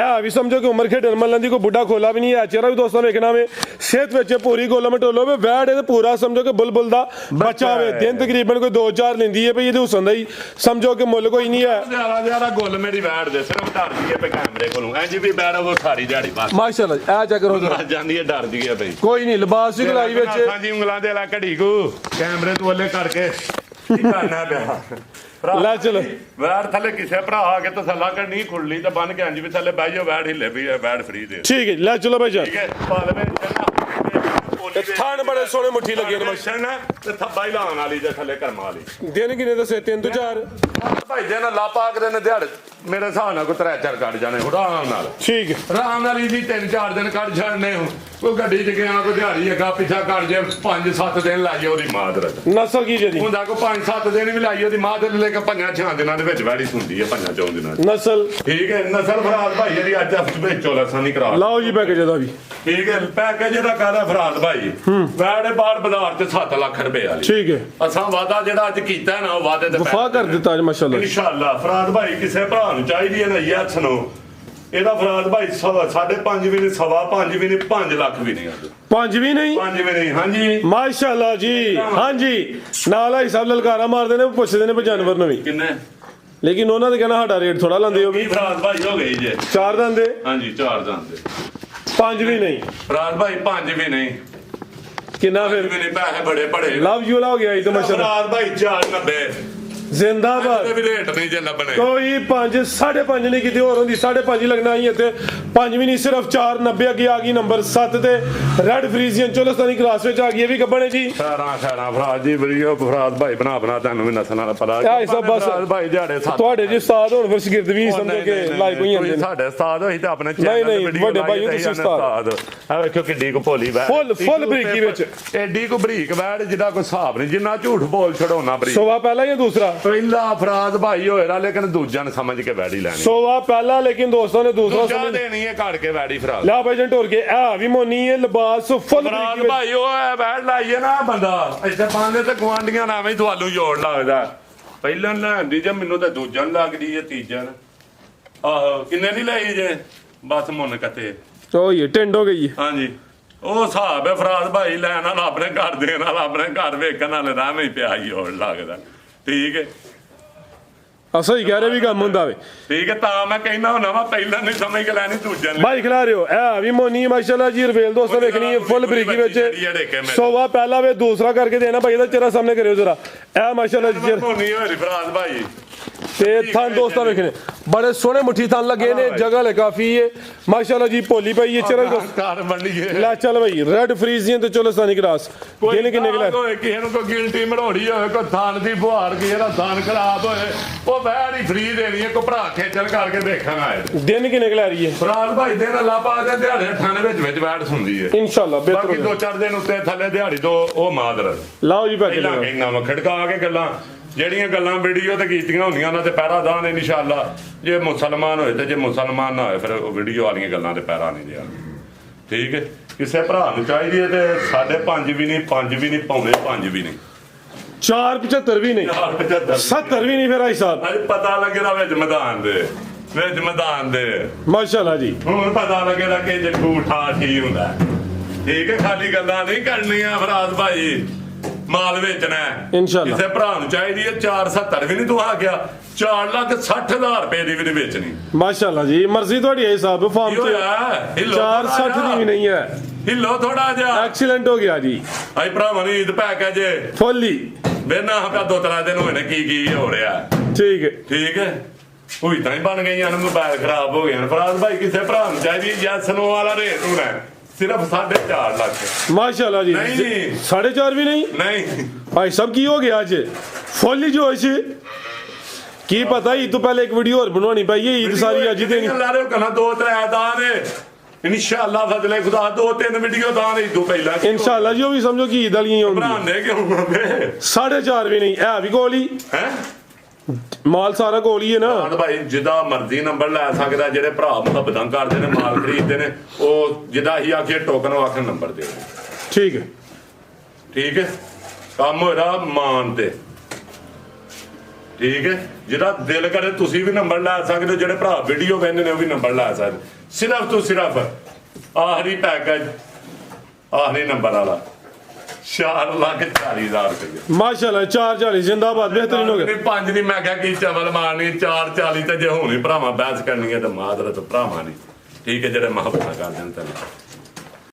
ए भी समझो कि उम्र खेडन मलन दी को बुढ़ा खोला भी नहीं है चेहरा भी दोस्तों देखना में सेहत ਵਿੱਚ ਪੂਰੀ ਗੋਲ ਮਟੋਲੋ ਵੇ ਵੈੜ ਇਹ ਪੂਰਾ ਸਮਝੋ ਕਿ ਬੁਲਬੁਲ ਦਾ ਬੱਚਾ ਵੇ ਦਿਨ ਤਕਰੀਬਨ ਕੋਈ 2-4 ਲੈਂਦੀ ਹੈ ਭਈ ਇਹਦੇ ਹੁਸਨ ਦਾ ਹੀ ਸਮਝੋ ਕਿ ਮੁੱਲ ਕੋਈ ਨਹੀਂ ਹੈ ਜ਼ਿਆਦਾ ਗੁੱਲ ਮੇਰੀ ਵੈੜ ਦੇ ਸਿਰਫ ਡਰ ਜੀਏ ਪੇ ਕੈਮਰੇ ਕੋਲੋਂ ਇੰਜ ਵੀ ਵੈੜ ਉਹ ਸਾਰੀ ਦਿਹਾੜੀ ਬਸ ਮਾਸ਼ਾਅੱਲਾ ਇਹ ਚੈੱਕ ਕਰੋ ਜਰਾ ਜਾਂਦੀ ਹੈ ਡਰ ਜੀਏ ਭਈ ਕੋਈ ਨਹੀਂ ਲਿਬਾਸ ਦੀ ਗਲਾਈ ਵਿੱਚ ਹਾਂਜੀ ਉਂਗਲਾਂ ਦੇ ਲਾ ਘੜੀ ਕੋ ਕੈਮਰੇ ਤੋਂ ਵੱਲੇ ਕਰਕੇ ਕੀ ਕਰਨਾ ਪਿਆ ਲੈ ਚਲੋ ਵੈੜ ਥੱਲੇ ਕਿਸੇ ਭਰਾ ਆ ਕੇ ਤਸੱਲਾ ਕਰਨੀ ਖੁੱਲੀ ਤੇ ਬੰਨ ਕੇ ਇੰਜ ਵੀ ਥੱਲੇ ਬਹਿ ਜਾਓ ਵੈੜ ਹਿੱਲੇ ਵੀ ਵੈੜ ਫਰੀ ਦੇ ਠੀਕ ਹੈ ਲੈ ਚਲੋ ਭਾਈ ਜਾਨ ਠੀਕ ਹੈ ਪਾਲਵੇ ਥਾਣ ਬੜੇ ਸੋਹਣੇ ਮੁੱਠੀ ਲੱਗੇ ਨੇ ਮਸ਼ਣ ਤੇ ਥੱਬਾ ਹੀ ਲਾਉਣ ਵਾਲੀ ਜੇ ਥੱਲੇ ਕਰਮਾ ਵਾਲੀ ਦਿਨ ਕਿਨੇ ਦੱਸੇ 3 ਤੋਂ 4 ਭਾਈ ਦੇ ਨਾਲ ਲਾਪਾ ਕੇ ਨੇ ਦਿਹਾੜੇ ਮੇਰੇ ਹਿਸਾਬ ਨਾਲ ਕੋਈ 3-4 ਕੱਢ ਜਾਣੇ ਆਰਾਮ ਨਾਲ ਠੀਕ ਹੈ ਆਰਾਮ ਨਾਲ ਜੀ 3-4 ਦਿਨ ਕੱਢ ਛੱਡਨੇ ਕੋਈ ਗੱਡੀ 'ਚ ਗਿਆ ਕੋਈ ਦਿਹਾੜੀ ਅੱਗਾ ਪਿੱਛਾ ਕੱਢ ਜੇ 5-7 ਦਿਨ ਲਾਈਏ ਉਹਦੀ ਮਾਦਰਤ ਨਸਲ ਕੀ ਜੀ ਹੁੰਦਾ ਕੋ 5-7 ਦਿਨ ਵੀ ਲਾਈਏ ਉਹਦੀ ਮਾਦਰਤ ਲੈ ਕੇ 5-6 ਦਿਨਾਂ ਦੇ ਵਿੱਚ ਵੈੜੀ ਹੁੰਦੀ ਹੈ 5-4 ਦਿਨਾਂ ਦੀ ਨਸਲ ਠੀਕ ਹੈ ਨਸਲ ਫਰਾਦ ਭਾਈ ਜਿਹੜੀ ਅੱਜ ਹਫਤੇ ਵਿੱਚ ਚੋਲਸਾਂ ਨਹੀਂ ਕਰਾ ਲਾਓ ਜੀ ਪੈਕੇਜ ਦਾ ਵੀ ਠੀਕ ਹੈ ਪੈਕੇਜ ਇਹਦਾ ਕਾਹਦਾ ਫਰਾਦ ਭਾਈ ਵੈੜੇ ਬਾਹਰ ਬਾਜ਼ਾਰ 'ਚ 7 ਲੱਖ ਰੁਪਏ ਵਾਲੀ ਠੀਕ ਹੈ ਅਸਾਂ ਵਾਦਾ ਜਿਹੜਾ ਅੱਜ ਕੀਤਾ ਹੈ ਨਾ ਉਹ ਵਾਦੇ ਤੇ ਵਫਾ ਕਰ ਦਿੱਤਾ ਅੱਜ ਮਾਸ਼ਾਅੱਲਾ ਇਨਸ਼ਾਅੱਲਾ ਫਰਾਦ ਭਾਈ ਕਿਸੇ ਭਰਾ ਨੂੰ ਚਾਹੀਦੀ ਹੈ ਨਾ ਯਾਰ ਸੁਣੋ ਇਹਦਾ ਫਰਾਦ ਭਾਈ 5.5 ਵੀ ਨਹੀਂ 5.5 ਵੀ ਨਹੀਂ 5 ਲੱਖ ਵੀ ਨਹੀਂ 5 ਵੀ ਨਹੀਂ 5 ਵੀ ਨਹੀਂ ਹਾਂਜੀ ਮਾਸ਼ਾਅੱਲਾ ਜੀ ਹਾਂਜੀ ਨਾਲ ਹੀ ਸਭ ਲਲਕਾਰਾ ਮਾਰਦੇ ਨੇ ਪੁੱਛਦੇ ਨੇ ਜਾਨਵਰ ਨੂੰ ਵੀ ਕਿੰਨੇ ਲੇਕਿਨ ਉਹਨਾਂ ਦੇ ਕਹਿਣਾ ਸਾਡਾ ਰੇਟ ਥੋੜਾ ਲਾਉਂਦੇ ਹੋ ਵੀ ਕੀ ਫਰਾਦ ਭਾਈ ਹੋ ਗਈ ਜੇ 4 ਦੰਦੇ ਹਾਂਜੀ 4 ਦੰਦੇ 5 ਵੀ ਨਹੀਂ ਫਰਾਦ ਭਾਈ 5 ਵੀ ਨਹੀਂ ਕਿੰਨਾ ਫਿਰ ਵੀ ਨਹੀਂ ਪੈਸੇ ਬੜੇ ਬੜੇ ਲਵ ਯੂ ਲਾ ਹੋ ਗਿਆ ਇਹ ਤਾਂ ਮਾਸ਼ਾਅੱਲਾ ਫਰਾਦ ਭਾਈ 4.90 ਜ਼ਿੰਦਾਬਾਦ ਵੀ ਰੇਟ ਨਹੀਂ ਜੇ ਲੱਭਣੇ ਕੋਈ 5 5.5 ਨਹੀਂ ਕਿਤੇ ਹੋਰ ਹੁੰਦੀ 5.5 ਲੱਗਣਾ ਹੀ ਇੱਥੇ 5 ਵੀ ਨਹੀਂ ਸਿਰਫ 4.90 ਅੱਗੇ ਆ ਗਈ ਨੰਬਰ 7 ਤੇ ਰੈਡ ਫਰੀਜ਼ੀਅਨ ਚੋਲਸਤਾਨੀ ਕਲਾਸ ਵਿੱਚ ਆ ਗਈ ਇਹ ਵੀ ਗੱਬਣ ਹੈ ਜੀ ਖੈਰਾਂ ਫਰਾਦ ਜੀ ਵੀਡੀਓ ਫਰਾਦ ਭਾਈ ਬਣਾ ਤੁਹਾਨੂੰ ਵੀ ਨਸਲ ਨਾਲ ਪਤਾ ਆਹ ਸਭ ਬਸ ਫਰਾਦ ਭਾਈ ਦਿਹਾੜੇ ਤੁਹਾਡੇ ਜੀ ਉਸਤਾਦ ਹੋਣ ਫਿਰ ਸ਼ਾਗਿਰਦ ਵੀ ਸਮਝੋ ਕਿ ਲਾਈਕ ਹੋਈ ਜਾਂਦੇ ਨੇ ਸਾਡੇ ਉਸਤਾਦ ਹੋਈ ਤਾਂ ਆਪਣੇ ਨਹੀਂ, ਚੈਨਲ ਨਹੀਂ, ਵੀਡੀਓ ਵੱਡੇ ਭਾਈ ਤੁਸੀਂ ਉਸਤਾਦ। ਆ ਵੇਖੋ ਕਿੱਡੀ ਕੁ ਭੋਲੀ ਵੈੜ ਫੁੱਲ ਬਰੀਕੀ ਵਿੱਚ ਐਡੀ ਕੁ ਬਰੀਕ ਵੈੜ ਜਿਹਦਾ ਕੋਈ ਹਿਸਾਬ ਨਹੀਂ ਜਿੰਨਾ ਝੂਠ ਬੋਲ ਛਡਾਉਣਾ ਬਰੀਕ ਸੋਵਾ ਪਹਿਲਾ ਜਾਂ ਦੂਸਰਾ ਪਹਿਲਾ ਫਰਾਦ ਭਾਈ ਹੋਏਗਾ ਲੇਕਿਨ ਦੂਜਾ ਨੇ ਸਮਝ ਕੇ ਵੈੜ ਹੀ ਲੈਣੀ ਸੋਵਾ ਪਹਿਲਾ ਲੇਕਿਨ ਦੋਸਤਾਂ ਨੇ ਦੂਸਰਾ ਦੂਜਾ ਦੇਣੀ ਦੇਣੀ ਹੈ ਘੜ ਕੇ ਵੈੜੀ ਫਰਾਦ ਲਾ ਭਾਈ ਜਨ ਢੋਲ ਕੇ ਆ ਵੀ ਮੋਨੀ ਹੈ ਲਿਬਾਸ ਫੁੱਲ ਫਰਾਦ ਭਾਈ ਉਹ ਹੈ ਵੈੜ ਲਾਈਏ ਨਾ ਬੰਦਾ ਇੱਥੇ ਪਾਉਂਦੇ ਤੇ ਗਵਾਂਡੀਆਂ ਨਾਵੇਂ ਤੁਹਾਨੂੰ ਜੋੜ ਲੱਗਦਾ ਪਹਿਲਾਂ ਲੈਂਦੀ ਜੇ ਮੈਨੂੰ ਤਾਂ ਦੂਜਾ ਨੂੰ ਲੱਗਦੀ ਜੇ ਤੀਜਾ ਨੂੰ ਆਹੋ ਕਿੰਨੇ ਦੀ ਲਈ ਜੇ ਬਸ ਮੁੰਨ ਕਤੇ ਉਹ ਇਹ ਟਿੰਡ ਹੋ ਗਈ ਹਾਂਜੀ ਉਹ ਹਿਸਾਬ ਹੈ ਫਰਾਦ ਭਾਈ ਲੈਣ ਨਾਲ ਆਪਣੇ ਘਰ ਦੇਣ ਨਾਲ ਆਪਣੇ ਘਰ ਵੇਖਣ ਨਾਲ ਰਾਵੇਂ ਹੀ ਪਿਆ ਹੀ ਹੋਣ ਲੱਗਦਾ ਠੀਕ ਹੈ ਅਸਾ ਹੀ ਕਹਿ ਰਹੇ ਵੀ ਕੰਮ ਹੁੰਦਾ ਵੇ ਠੀਕ ਹੈ ਤਾਂ ਮੈਂ ਕਹਿੰਦਾ ਹੁੰਦਾ ਵਾ ਪਹਿਲਾਂ ਨਹੀਂ ਸਮਝ ਕੇ ਲੈਣੀ ਦੂਜਾ ਨੇ ਭਾਈ ਖਿਲਾ ਰਹੇ ਹੋ ਇਹ ਵੀ ਮੋਨੀ ਮਾਸ਼ਾਅੱਲਾ ਜੀ ਰਵੇਲ ਦੋਸਤੋ ਵੇਖਣੀ ਹੈ ਫੁੱਲ ਬਰੀਕੀ ਵਿੱਚ ਸੋਵਾ ਪਹਿਲਾ ਵੇ ਦੂਸਰਾ ਕਰਕੇ ਦੇਣਾ ਭਾਈ ਇਹਦਾ ਚਿਹਰਾ ਸਾਹਮਣੇ ਕਰਿਓ ਜਰਾ ਇਹ ਮਾਸ਼ਾਅੱਲਾ ਜੀ ਮੋਨੀ ਹੋਰੀ ਫਰਾਦ ਭਾਈ ਤੇ ਥਾਂ ਦੋਸਤਾਂ ਵੇਖਣੇ ਬੜੇ ਸੋਹਣੇ ਮੁੱਠੀ ਥਾਂ ਲੱਗੇ ਨੇ ਜਗ੍ਹਾ ਲੈ ਕਾਫੀ ਹੈ ਮਾਸ਼ਾਅੱਲਾ ਜੀ ਭੋਲੀ ਭਾਈ ਇਹ ਚਿਹਰਾ ਕਾਰ ਮੰਡੀਏ ਲੈ ਚੱਲ ਭਾਈ ਰੈਡ ਫਰੀਜ਼ੀਅਨ ਤੇ ਚੋਲਸਤਾਨੀ ਕਰਾਸ ਦਿਨ ਕਿੰਨੇ ਕਿਲਾ ਕੋਈ ਕਿਸੇ ਨੂੰ ਕੋਈ ਗਿਲਟੀ ਮੜੋੜੀ ਹੋਵੇ ਕੋਈ ਥਾਨ ਦੀ ਫੁਹਾਰ ਕੀ ਇਹਦਾ ਥਾਨ ਖਰਾਬ ਹੋਏ ਉਹ ਵੈਰ ਹੀ ਫਰੀ ਦੇਣੀ ਹੈ ਕੋ ਭਰਾ ਖੇਚਲ ਕਰਕੇ ਦੇਖਾਂਗਾ ਆਏ ਦਿਨ ਕਿੰਨੇ ਕਿਲਾ ਰਹੀ ਹੈ ਫਰਾਦ ਭਾਈ ਦੇ ਨਾਲ ਲਾਪਾ ਦੇ ਦਿਹਾੜੇ ਥਾਣੇ ਵਿੱਚ ਵੈਟ ਹੁੰਦੀ ਹੈ ਇਨਸ਼ਾਅੱਲਾ ਬਿਹਤਰ ਬਾਕੀ 2-4 ਦਿਨ ਉੱਤੇ ਥੱਲੇ ਦਿਹਾੜੀ ਤੋਂ ਉਹ ਮਾਦਰ ਲਾਓ ਜੀ ਪੈਕੇ ਪਹਿਲਾਂ ਕਹਿੰਦਾ ਮੈਂ ਖੜਕਾ ਕੇ ਗੱਲਾਂ ਜਿਹੜੀਆਂ ਗੱਲਾਂ ਵੀਡੀਓ ਤੇ ਕੀਤੀਆਂ ਹੁੰਦੀਆਂ ਉਹਨਾਂ ਤੇ ਪਹਿਰਾ ਦਾਨ ਇਨਸ਼ਾਅੱਲਾ ਜੇ ਮੁਸਲਮਾਨ ਹੋਏ ਤੇ ਜੇ ਮੁਸਲਮਾਨ ਨਾ ਹੋਏ ਫਿਰ ਉਹ ਵੀਡੀਓ ਵਾਲੀਆਂ ਗੱਲਾਂ ਤੇ ਪਹਿਰਾ ਨਹੀਂ ਦਿਆ ਠੀਕ ਹੈ ਕਿਸੇ ਭਰਾ ਨੂੰ ਚਾਹੀਦੀ ਹੈ ਤੇ 5.5 ਵੀ ਨਹੀਂ 5 ਵੀ ਨਹੀਂ ਪੌਣੇ 5 ਵੀ ਨਹੀਂ 475 ਵੀ ਨਹੀਂ 70 ਵੀ ਨਹੀਂ ਫਿਰ ਆਈ ਸਾਹਿਬ ਅੱਜ ਪਤਾ ਲੱਗੇਗਾ ਵਿੱਚ ਮੈਦਾਨ ਦੇ ਮਾਸ਼ਾਅੱਲਾ ਜੀ ਹੁਣ ਪਤਾ ਲੱਗੇਗਾ ਕਿ ਜੇ ਝੂਠਾ ਠੀਕ ਹੁੰਦਾ ਠੀਕ ਹੈ ਖਾਲੀ ਗੱਲਾਂ ਨਹੀਂ ਕਰਨੀਆਂ ਫਰਾਜ਼ ਭਾਈ ਮਾਲ ਵੇਚਣਾ ਇਨਸ਼ਾਅੱਲਾ ਕਿਸੇ ਭਰਾ ਨੂੰ ਚਾਹੀਦੀ ਹੈ 470 ਵੀ ਨਹੀਂ ਤੂੰ ਆ ਗਿਆ 4,60,000 ਰੁਪਏ ਦੀ ਵੀ ਨਹੀਂ ਵੇਚਣੀ ਮਾਸ਼ਾਅੱਲਾ ਜੀ ਮਰਜ਼ੀ ਤੁਹਾਡੀ ਹੈ ਸਾਹਿਬ ਫਾਰਮ ਕੀ ਤੇ ਹੋਇਆ 460 ਦੀ ਵੀ ਨਹੀਂ ਹੈ ਹਿੱਲੋ ਥੋੜਾ ਜਿਹਾ ਐਕਸੀਲੈਂਟ ਹੋ ਗਿਆ ਜੀ ਆਈ ਭਰਾਵਾਂ ਨੂੰ ਈਦ ਪੈ ਕੇ ਜੇ ਫੁੱਲੀ ਬੇਨਾ ਹਪਾ 2-3 ਦਿਨ ਹੋਏ ਨੇ ਕੀ ਹੋ ਰਿਹਾ ਠੀਕ ਹੈ ਹੋਈ ਤਾਂ ਹੀ ਬਣ ਗਈਆਂ ਨੇ ਮੋਬਾਈਲ ਖਰਾਬ ਹੋ ਗਏ ਨੇ ਫਰਾਜ਼ ਭਾਈ ਕਿਸੇ ਭਰਾ ਨੂੰ ਚਾਹੀਦੀ ਜੈਸਨੋ ਵਾਲਾ ਰੇਟ ਹੋਣਾ ਸਿਰਫ 4.5 ਲੱਖ ਮਾਸ਼ਾਅੱਲਾ ਜੀ ਨਹੀਂ 4.5 ਵੀ ਨਹੀਂ ਨਹੀਂ ਭਾਈ ਸਭ ਕੀ ਹੋ ਗਿਆ ਅੱਜ ਫੁੱਲੀ ਜੋਸ਼ ਕੀ ਪਤਾ ਈਦ ਤੋਂ ਪਹਿਲੇ ਇੱਕ ਵੀਡੀਓ ਹੋਰ ਬਣਾਉਣੀ ਪਈ ਹੈ ਈਦ ਸਾਰੀ ਅੱਜ ਹੀ ਦੇਣੀ ਲਾ ਰਹੇ ਹੋ ਕਨਾ 2-3 ਦਾਨ ਇਨਸ਼ਾਅੱਲਾ ਫਜ਼ਲੇ ਖੁਦਾ 2-3 ਵੀਡੀਓ ਦਾਨ ਈਦ ਤੋਂ ਪਹਿਲਾਂ ਇਨਸ਼ਾਅੱਲਾ ਜੀ ਉਹ ਵੀ ਸਮਝੋ ਕਿ ਈਦ ਵਾਲੀਆਂ ਹੀ ਹੋਣਗੀਆਂ ਬਣਾਉਂਦੇ ਕਿਉਂ ਹੋਵੇ 4.5 ਵੀ ਨਹੀਂ ਇਹ ਵੀ ਕੋਲ ਹੀ ਹੈ ਮਾਲ ਸਾਰਾ ਕੋਲ ਹੀ ਹੈ ਨਾ ਹਾਂ ਭਾਈ ਜਿਹਦਾ ਮਰਜ਼ੀ ਨੰਬਰ ਲੈ ਸਕਦਾ ਜਿਹੜੇ ਭਰਾ ਮੁਹੱਬਤਾਂ ਕਰਦੇ ਨੇ ਮਾਲ ਖਰੀਦਦੇ ਨੇ ਉਹ ਜਿਹਦਾ ਹੀ ਆਖੇ ਟੋਕਨ ਉਹ ਆਖੇ ਨੰਬਰ ਦੇ ਠੀਕ ਹੈ ਕੰਮ ਹੋਇਆ ਮਾਨ ਤੇ ਠੀਕ ਹੈ ਜਿਹਦਾ ਦਿਲ ਕਰੇ ਤੁਸੀਂ ਵੀ ਨੰਬਰ ਲੈ ਸਕਦੇ ਹੋ ਜਿਹੜੇ ਭਰਾ ਵੀਡੀਓ ਵੇਖਦੇ ਨੇ ਉਹ ਵੀ ਨੰਬਰ ਲੈ ਸਕਦੇ ਸਿਰਫ ਤੋਂ ਸਿਰਫ ਆਖਰੀ ਪੈਕੇਜ ਆਖਰੀ ਨੰਬਰ ਵਾਲਾ 4,40,000 ਰੁਪਏ ਮਾਸ਼ਾਅੱਲਾ 440 ਜਿੰਦਾਬਾਦ ਬਿਹਤਰੀਨ ਹੋ ਗਿਆ 5 ਨਹੀਂ ਮੈਂ ਕਿਹਾ ਕੀ ਚਵਲ ਮਾਰਨੀ 440 ਤੇ ਜੇ ਹੋਣੀ ਭਰਾਵਾਂ ਬਹਿਸ ਕਰਨੀ ਹੈ ਤਾਂ ਮਾਦਰਤ ਭਰਾਵਾਂ ਨਹੀਂ ਠੀਕ ਹੈ ਜਿਹੜੇ ਮੁਹੱਬਤਾਂ ਕਰਦੇ ਨੇ ਤੈਨੂੰ